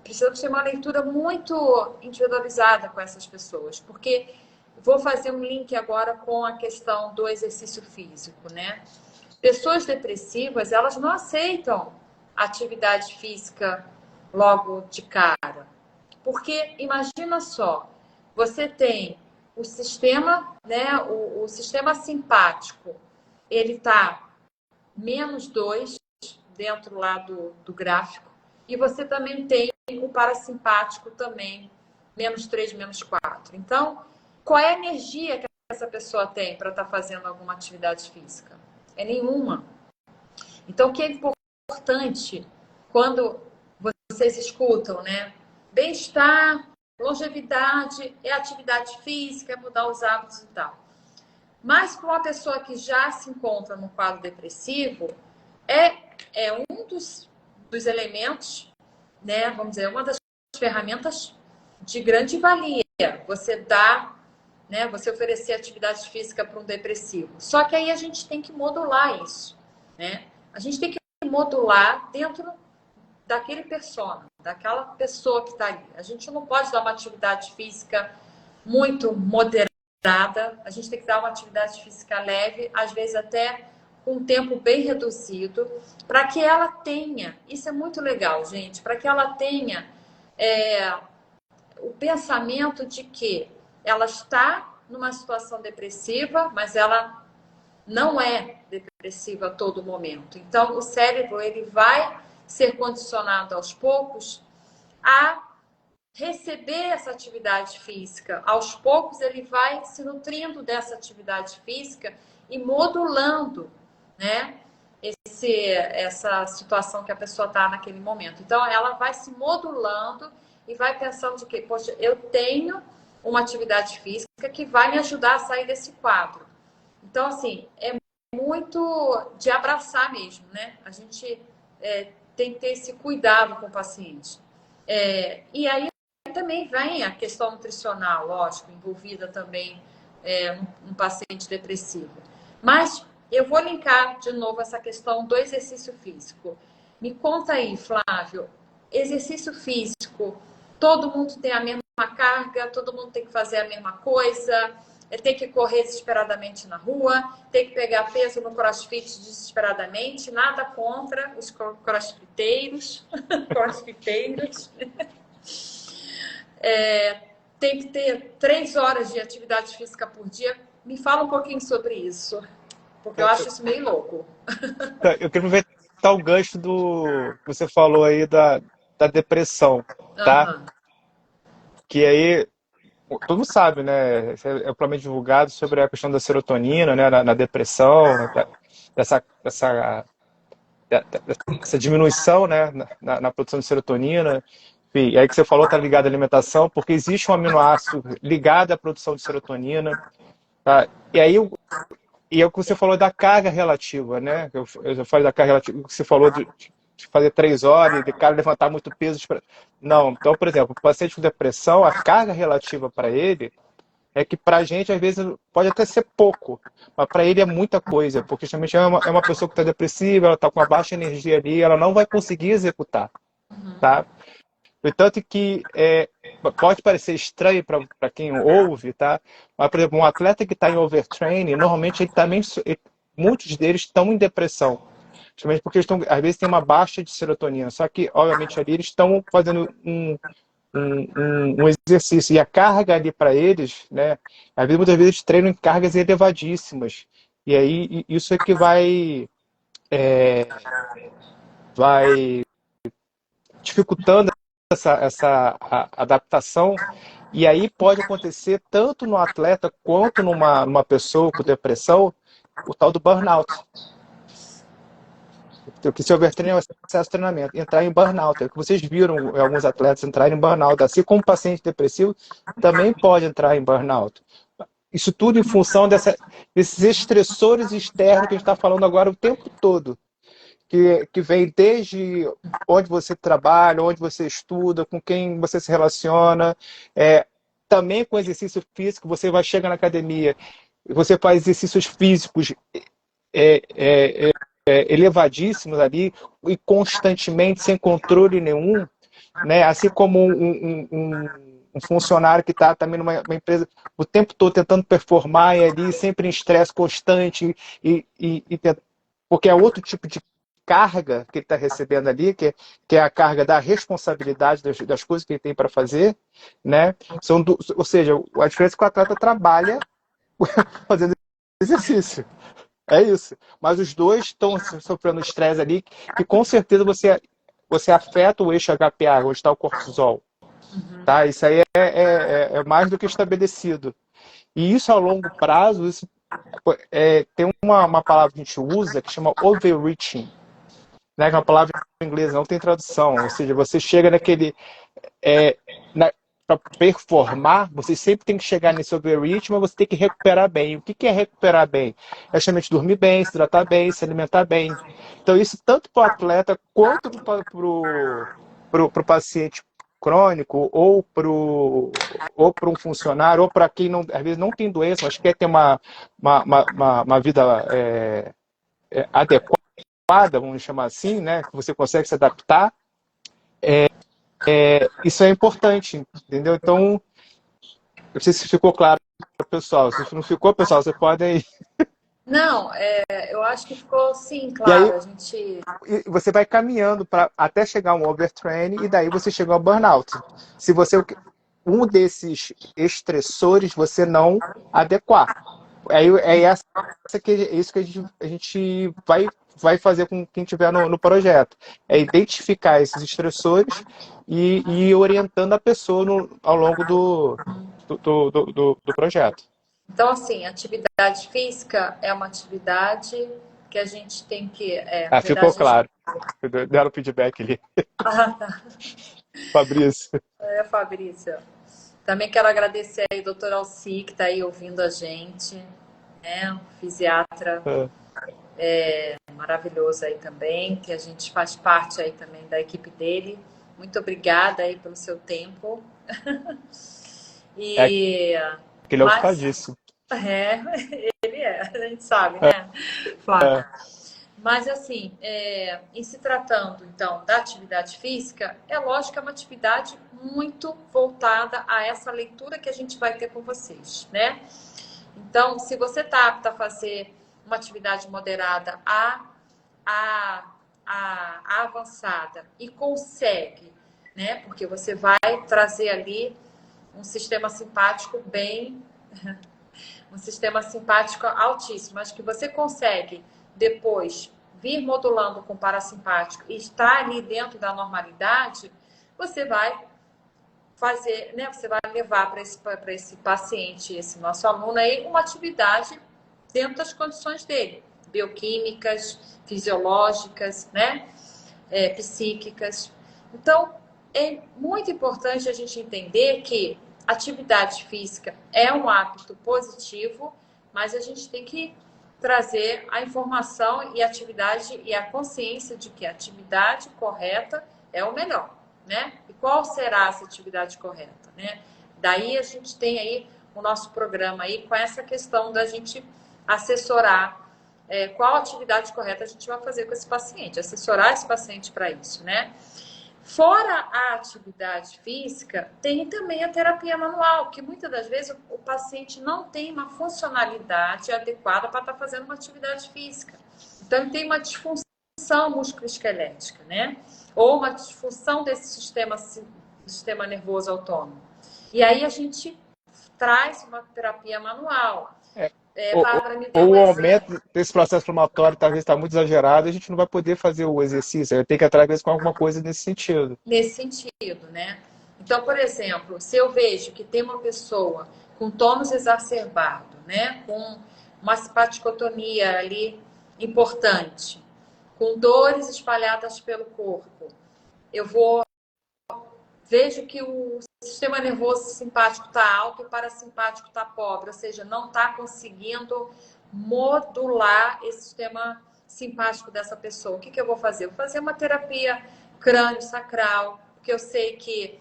precisa ter uma leitura muito individualizada com essas pessoas, porque vou fazer um link agora com a questão do exercício físico, né? Pessoas depressivas, elas não aceitam atividade física logo de cara. Porque imagina só, você tem o sistema, né, o sistema simpático, ele está -2 dentro lá do gráfico, e você também tem o parasimpático também, -3, -4. Então, qual é a energia que essa pessoa tem para estar fazendo alguma atividade física? É nenhuma. Então, o que é importante quando vocês escutam, né? Bem-estar, longevidade, é atividade física, é mudar os hábitos e tal. Mas para uma pessoa que já se encontra no quadro depressivo, é um dos elementos, né? Vamos dizer, uma das ferramentas de grande valia. Você dá, né? Você oferecer atividade física para um depressivo. Só que aí a gente tem que modular isso, né? A gente tem que modular dentro daquele persona, daquela pessoa que está ali. A gente não pode dar uma atividade física muito moderada, a gente tem que dar uma atividade física leve, às vezes até com um tempo bem reduzido, para que ela tenha, isso é muito legal, gente, para que ela tenha o pensamento de que ela está numa situação depressiva, mas ela não é depressiva a todo momento. Então, o cérebro ele vai ser condicionado aos poucos a receber essa atividade física. Aos poucos, ele vai se nutrindo dessa atividade física e modulando, né, essa situação que a pessoa está naquele momento. Então, ela vai se modulando e vai pensando de que, poxa, eu tenho uma atividade física que vai me ajudar a sair desse quadro. Então, assim, é muito de abraçar mesmo, né? A gente tem que ter esse cuidado com o paciente. E aí também vem a questão nutricional, lógico, envolvida também um paciente depressivo. Mas eu vou linkar de novo essa questão do exercício físico. Me conta aí, Flávio, exercício físico, todo mundo tem a mesma carga, todo mundo tem que fazer a mesma coisa, tem que correr desesperadamente na rua, tem que pegar peso no crossfit desesperadamente, nada contra os crossfiteiros, crossfiteiros. tem que ter 3 horas de atividade física por dia. Me fala um pouquinho sobre isso, porque eu acho isso meio louco. Eu queria aproveitar o gancho do que você falou aí da depressão, tá? Aham. Que aí todo mundo sabe, né? Isso é amplamente divulgado sobre a questão da serotonina, né? Na depressão, dessa, dessa diminuição, né? Na produção de serotonina. Enfim, e aí que você falou tá ligado à alimentação, porque existe um aminoácido ligado à produção de serotonina, tá? E aí e é o que você falou da carga relativa, né? Eu falei da carga relativa, que você falou de fazer 3 horas e de cara levantar muito peso. Não, então, por exemplo, o paciente com depressão, a carga relativa para ele é que para a gente, às vezes, pode até ser pouco, mas para ele é muita coisa, porque justamente é uma pessoa que está depressiva, ela está com uma baixa energia ali, ela não vai conseguir executar, tá? No entanto que pode parecer estranho para quem ouve, tá? Mas, por exemplo, um atleta que está em overtraining, normalmente ele também, muitos deles estão em depressão. Justamente porque eles estão, às vezes tem uma baixa de serotonina. Só que, obviamente, ali eles estão fazendo um exercício. E a carga ali para eles, né? Às vezes, muitas vezes eles treinam em cargas elevadíssimas. E aí isso é que vai dificultando essa adaptação, e aí pode acontecer tanto no atleta quanto numa pessoa com depressão, o tal do burnout. O que se overtreina é o excesso de treinamento, entrar em burnout. É o que vocês viram alguns atletas entrarem em burnout. Assim como o paciente depressivo também pode entrar em burnout. Isso tudo em função desses estressores externos que a gente está falando agora o tempo todo. Que vem desde onde você trabalha, onde você estuda, com quem você se relaciona, também com exercício físico, você vai chegar na academia, você faz exercícios físicos é, é, elevadíssimos ali e constantemente, sem controle nenhum, né? Assim como um funcionário que está também numa empresa o tempo todo tentando performar e ali sempre em estresse constante e porque é outro tipo de carga que ele está recebendo ali, que é a carga da responsabilidade das coisas que ele tem para fazer, né? Ou seja, a diferença é que o atleta trabalha fazendo exercício. É isso. Mas os dois estão sofrendo estresse ali, que com certeza você afeta o eixo HPA, onde está o cortisol. Tá? Isso aí é mais do que estabelecido. E isso a longo prazo, tem uma palavra que a gente usa que chama overreaching, né? Que é uma palavra em inglês, não tem tradução. Ou seja, você chega naquele. É, para performar, você sempre tem que chegar nesse overreach, mas você tem que recuperar bem. O que é recuperar bem? É justamente dormir bem, se hidratar bem, se alimentar bem. Então, isso tanto para o atleta quanto para o paciente crônico, ou para um funcionário, ou para quem não, às vezes não tem doença, mas quer ter uma vida adequada, vamos chamar assim, né? Que você consegue se adaptar. Isso é importante, entendeu? Então, não sei se ficou claro, pessoal. Se não ficou, pessoal, você pode aí. Não, eu acho que ficou sim, E claro. aí A gente. você vai caminhando até chegar um overtraining e daí você chega ao burnout. Se você um desses estressores você não adequar. Aí isso que a gente vai fazer com quem estiver no projeto. É identificar esses estressores e ir orientando a pessoa ao longo do projeto. Então, assim, atividade física é uma atividade que a gente tem que. Na Ficou verdade, a gente. claro. Deram feedback ali. Ah, tá. Fabrício. Fabrícia. Também quero agradecer aí o doutor Alci, que está aí ouvindo a gente, né? Um fisiatra maravilhoso aí também, que a gente faz parte aí também da equipe dele. Muito obrigada aí pelo seu tempo. É E aquele é mas ocupadiço. é, ele a gente sabe, né, Flávio? É. Mas assim, em se tratando então da atividade física, é lógico que é uma atividade muito voltada a essa leitura que a gente vai ter com vocês, né? Então, se você está apto a fazer uma atividade moderada a, a avançada e consegue, né? Porque você vai trazer ali um sistema simpático bem, um sistema simpático altíssimo, mas que você consegue depois vir modulando com o parasimpático e estar ali dentro da normalidade, você vai fazer, né? Você vai levar para esse paciente, esse nosso aluno aí, uma atividade dentro das condições dele, bioquímicas, fisiológicas, né? Psíquicas. Então, é muito importante a gente entender que atividade física é um hábito positivo, mas a gente tem que trazer a informação e a atividade e a consciência de que a atividade correta é o melhor, né? E qual será essa atividade correta, né? Daí a gente tem aí o nosso programa aí com essa questão da gente assessorar qual atividade correta a gente vai fazer com esse paciente, assessorar esse paciente para isso, né? Fora a atividade física, tem também a terapia manual, que muitas das vezes o paciente não tem uma funcionalidade adequada para estar fazendo uma atividade física. Então, ele tem uma disfunção musculoesquelética, né? Ou uma disfunção desse sistema nervoso autônomo. E aí a gente traz uma terapia manual. Bárbara, me deu Ou um o exemplo. aumento desse processo inflamatório talvez está muito exagerado, a gente não vai poder fazer o exercício, vai ter que ir atrás com alguma coisa nesse sentido. Nesse sentido, né? Então, por exemplo, se eu vejo que tem uma pessoa com tônus exacerbado, né? Com uma simpaticotonia ali importante, com dores espalhadas pelo corpo, eu vejo que o sistema nervoso simpático está alto e o parasimpático está pobre, ou seja, não está conseguindo modular esse sistema simpático dessa pessoa. O que eu vou fazer? Eu vou fazer uma terapia crânio-sacral, porque eu sei que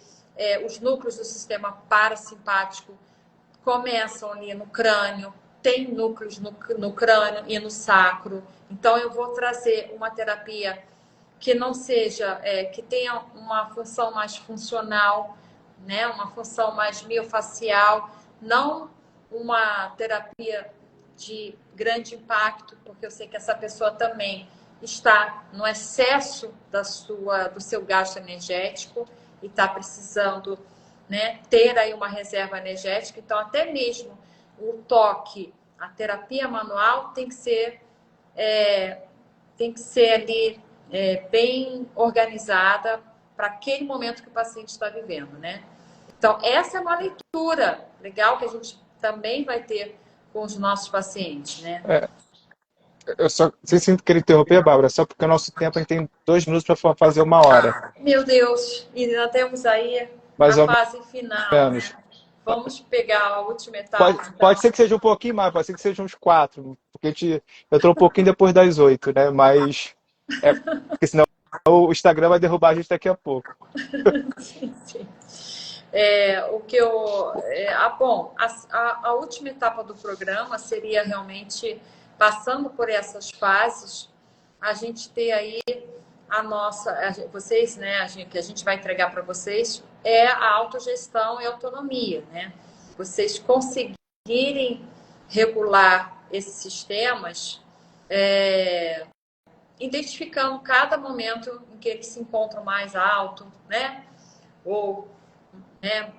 os núcleos do sistema parasimpático começam ali no crânio, tem núcleos no crânio e no sacro. Então, eu vou trazer uma terapia que não seja, que tenha uma função mais funcional, né? Uma função mais miofacial, não uma terapia de grande impacto, porque eu sei que essa pessoa também está no excesso do seu gasto energético e está precisando, né, ter aí uma reserva energética. Então, até mesmo o toque, a terapia manual tem que ser ali bem organizada para aquele momento que o paciente está vivendo, né? Então, essa é uma leitura legal que a gente também vai ter com os nossos pacientes, né? Eu só, sem sem querer interromper, Bárbara, só porque o nosso tempo a gente tem 2 minutos para fazer 1 hora, Meu Deus, e ainda temos aí mais a ou fase final, menos. né? Vamos pegar a última Pode, etapa, pode então. ser que seja um pouquinho mais, pode ser que seja uns 4, porque eu estou um pouquinho depois das 8, né? Mas porque senão o Instagram vai derrubar a gente daqui a pouco. Sim, sim. O que eu. Bom, a última etapa do programa seria realmente, passando por essas fases, a gente ter aí vocês, né, que a gente vai entregar para vocês, é a autogestão e autonomia, né? Vocês conseguirem regular esses sistemas, identificando cada momento em que eles se encontram mais alto, né? Ou, né,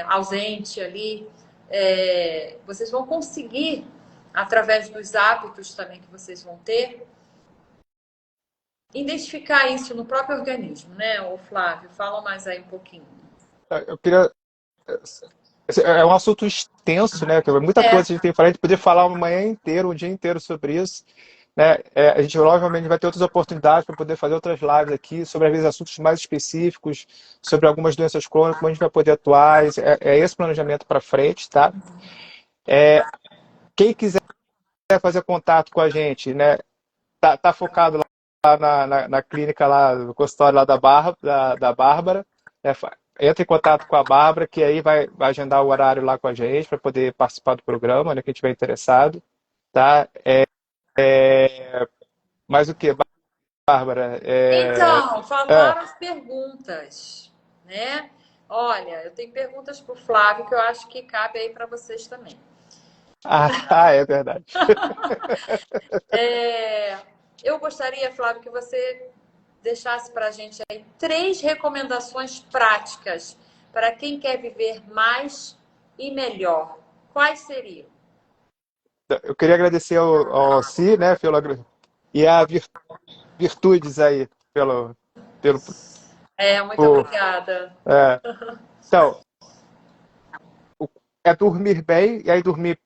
ausente ali, vocês vão conseguir, através dos hábitos também que vocês vão ter, identificar isso no próprio organismo, né? O Flávio, fala mais aí um pouquinho. Eu queria. É um assunto extenso, né? Que muita É, coisa a gente tem que falar, a gente poderia falar uma manhã inteira, um dia inteiro sobre isso. Né? A gente obviamente vai ter outras oportunidades para poder fazer outras lives aqui sobre, às vezes, assuntos mais específicos, sobre algumas doenças crônicas, como a gente vai poder atuar. É esse planejamento para frente, tá? Quem quiser fazer contato com a gente, né? Tá focado lá na clínica, lá, no consultório lá da Bárbara, né? Entra em contato com a Bárbara, que aí vai agendar o horário lá com a gente para poder participar do programa, né? Quem estiver interessado, tá? Mas o que, Bárbara? então, falaram as perguntas, né? Olha, eu tenho perguntas para o Flávio que eu acho que cabe aí para vocês também. É verdade. Eu gostaria, Flávio, que você deixasse para a gente aí 3 recomendações práticas para quem quer viver mais e melhor, quais seriam? Eu queria agradecer ao Si, né, e a Virtudes aí, pelo, Muito por, obrigada. é. Então, é dormir bem, e aí dormir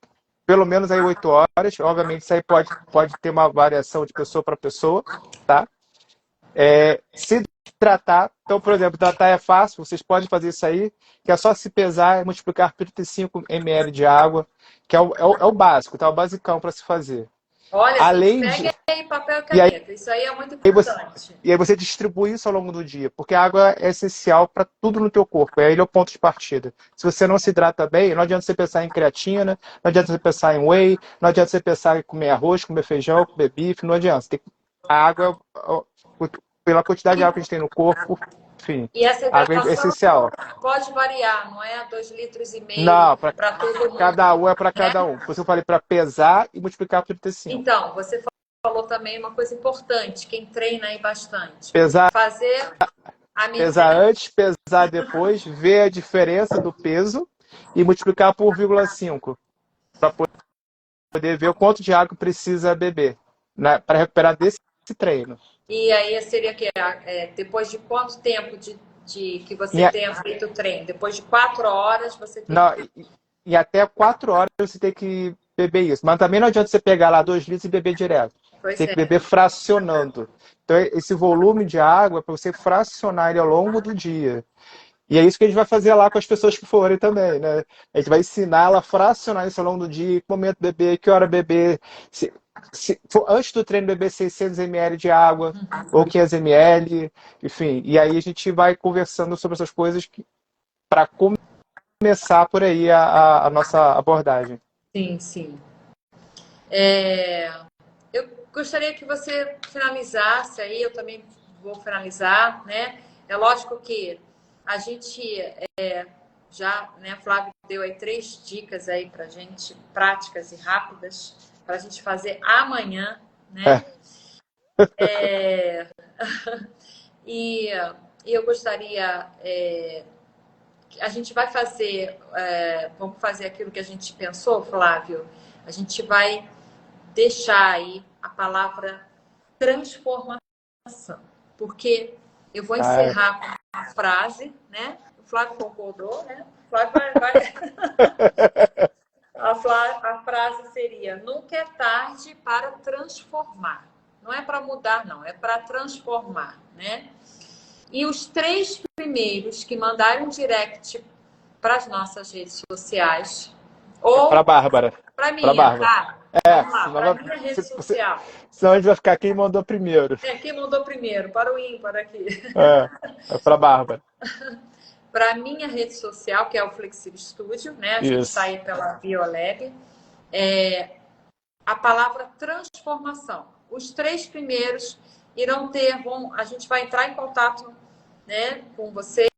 pelo menos aí 8 horas. Obviamente, isso aí pode ter uma variação de pessoa para pessoa, tá? Se hidratar, então, por exemplo, hidratar é fácil, vocês podem fazer isso aí, que é só se pesar e multiplicar por 35 ml de água, que é o básico, tá? O basicão para se fazer. Olha, gente, Além pegue de. aí papel e E aí, caneta. Isso aí é muito você, importante. e aí você distribui isso ao longo do dia, porque a água é essencial para tudo no teu corpo, ele é o ponto de partida. Se você não se hidrata bem, não adianta você pensar em creatina, não adianta você pensar em whey, não adianta você pensar em comer arroz, comer feijão, comer bife, não adianta. A água, pela quantidade de água que a gente tem no corpo, enfim, E essa a água é hidratação essencial. pode variar, não é 2,5 litros Não, para todo mundo, cada um é para né? cada um. Por isso eu falei para pesar e multiplicar por 35. Então, você falou também uma coisa importante, quem treina aí bastante. Pesar, Fazer a pesar miséria. antes, pesar depois, ver a diferença do peso e multiplicar por 0,5 para poder ver o quanto de água precisa beber, né, para recuperar desse treino. E aí seria que depois de quanto tempo que E, você tenha feito o treino? Depois de 4 horas você tem não, que. e até 4 horas você tem que beber isso. Mas também não adianta você pegar lá 2 litros e beber direto. Você Pois tem que é. beber fracionando. Então, esse volume de água é para você fracionar ele ao longo do dia. E é isso que a gente vai fazer lá com as pessoas que forem também, né? A gente vai ensinar ela a fracionar isso ao longo do dia, que momento beber, que hora beber. Se for antes do treino, beber 600 ml de água ou 500 ml, enfim. E aí a gente vai conversando sobre essas coisas para começar por aí a nossa abordagem. Sim, sim. É, eu gostaria que você finalizasse aí, eu também vou finalizar, né? É lógico que a gente já, né, Flávio deu aí 3 dicas aí pra gente, práticas e rápidas, para a gente fazer amanhã, né? É, E, e eu gostaria, a gente vai fazer, vamos fazer aquilo que a gente pensou, Flávio, a gente vai deixar aí a palavra transformação, porque eu vou ah, encerrar com uma frase, né? O Flávio concordou, né? O Flávio vai... A frase seria: nunca é tarde para transformar. Não é para mudar, não, é para transformar, né? E os 3 primeiros que mandarem um direct para as nossas redes sociais, para ou Bárbara. para Para minha, Bárbara. tá? Vamos lá, Senão, para minha rede social. senão a gente vai ficar quem mandou primeiro. Quem mandou primeiro? Para o ímpar aqui. É para Bárbara. Para minha rede social, que é o Flexível Studio, né? A gente está Isso. aí pela Biolab. A palavra transformação. Os 3 primeiros irão a gente vai entrar em contato, né, com vocês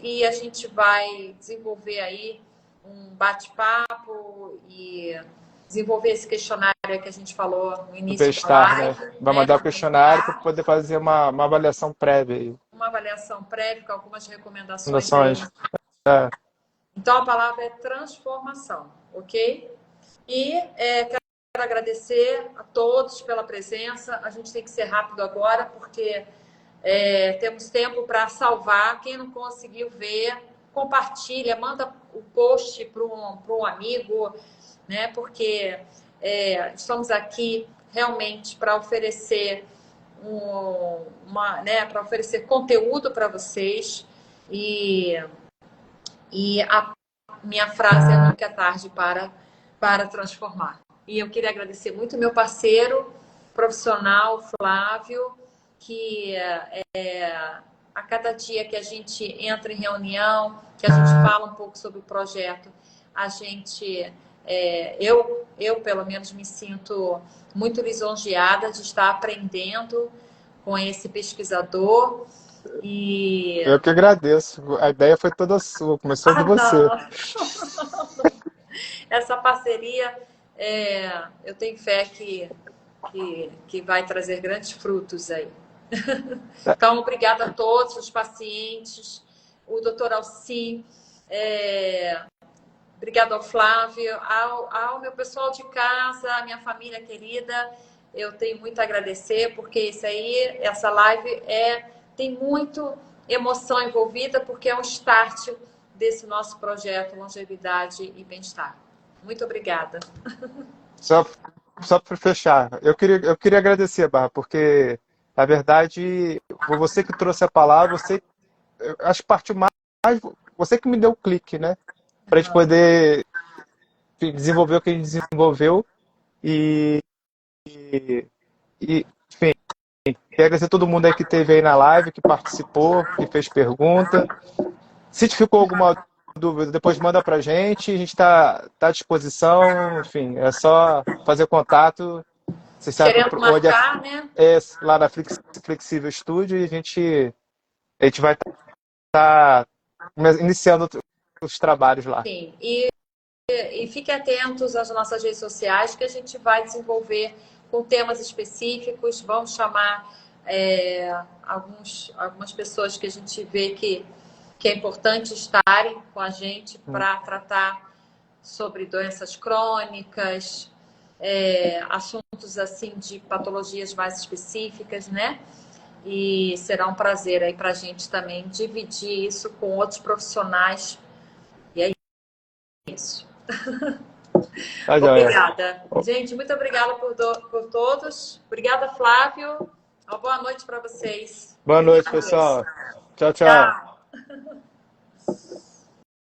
e a gente vai desenvolver aí um bate-papo e desenvolver esse questionário que a gente falou no Do início da bem-estar, né? live, Vai né, mandar o do questionário para bem-estar, poder fazer uma avaliação prévia aí. uma avaliação prévia com algumas recomendações aí. Fundações. É. Então a palavra é transformação, ok? E quero agradecer a todos pela presença. A gente tem que ser rápido agora, porque temos tempo para salvar. Quem não conseguiu ver, compartilha, manda o post para um amigo, né? Porque estamos aqui realmente para oferecer para oferecer conteúdo para vocês e a minha frase é nunca é tarde para transformar. E eu queria agradecer muito meu parceiro profissional, Flávio, que a cada dia que a gente entra em reunião, que a gente fala um pouco sobre o projeto, a gente, eu pelo menos me sinto muito lisonjeada de estar aprendendo com esse pesquisador. E Eu que agradeço. A ideia foi toda sua, começou de você. não. Essa parceria, eu tenho fé que vai trazer grandes frutos aí. Então, obrigada a todos os pacientes. o doutor Alci, obrigado ao Flávio, ao meu pessoal de casa, à minha família querida. Eu tenho muito a agradecer, porque essa live tem muito emoção envolvida, porque é um start desse nosso projeto Longevidade e Bem-Estar. Muito obrigada. Só, só para fechar, eu queria agradecer, Barra, porque, na verdade, foi você que trouxe a palavra, eu acho que partiu mais, você que me deu o clique, né? Para a gente poder desenvolver o que a gente desenvolveu e, enfim, quero agradecer a todo mundo aí que esteve aí na live, que participou, que fez pergunta. Se ficou alguma dúvida, depois manda pra gente, a gente está à disposição, enfim, é só fazer contato. Você sabe Querendo onde marcar, né? é lá na Flexível Studio e a gente vai estar iniciando os trabalhos lá. Sim, e fiquem atentos às nossas redes sociais, que a gente vai desenvolver com temas específicos. Vamos chamar algumas pessoas que a gente vê que é importante estarem com a gente para tratar sobre doenças crônicas, assuntos assim de patologias mais específicas, né? E será um prazer aí para a gente também dividir isso com outros profissionais. E é isso. Tá, joia. Obrigada. Gente, muito obrigada por todos. Obrigada, Flávio. Uma boa noite para vocês. Boa noite, Fiquem com Deus. pessoal. Tchau, tchau. Tchau.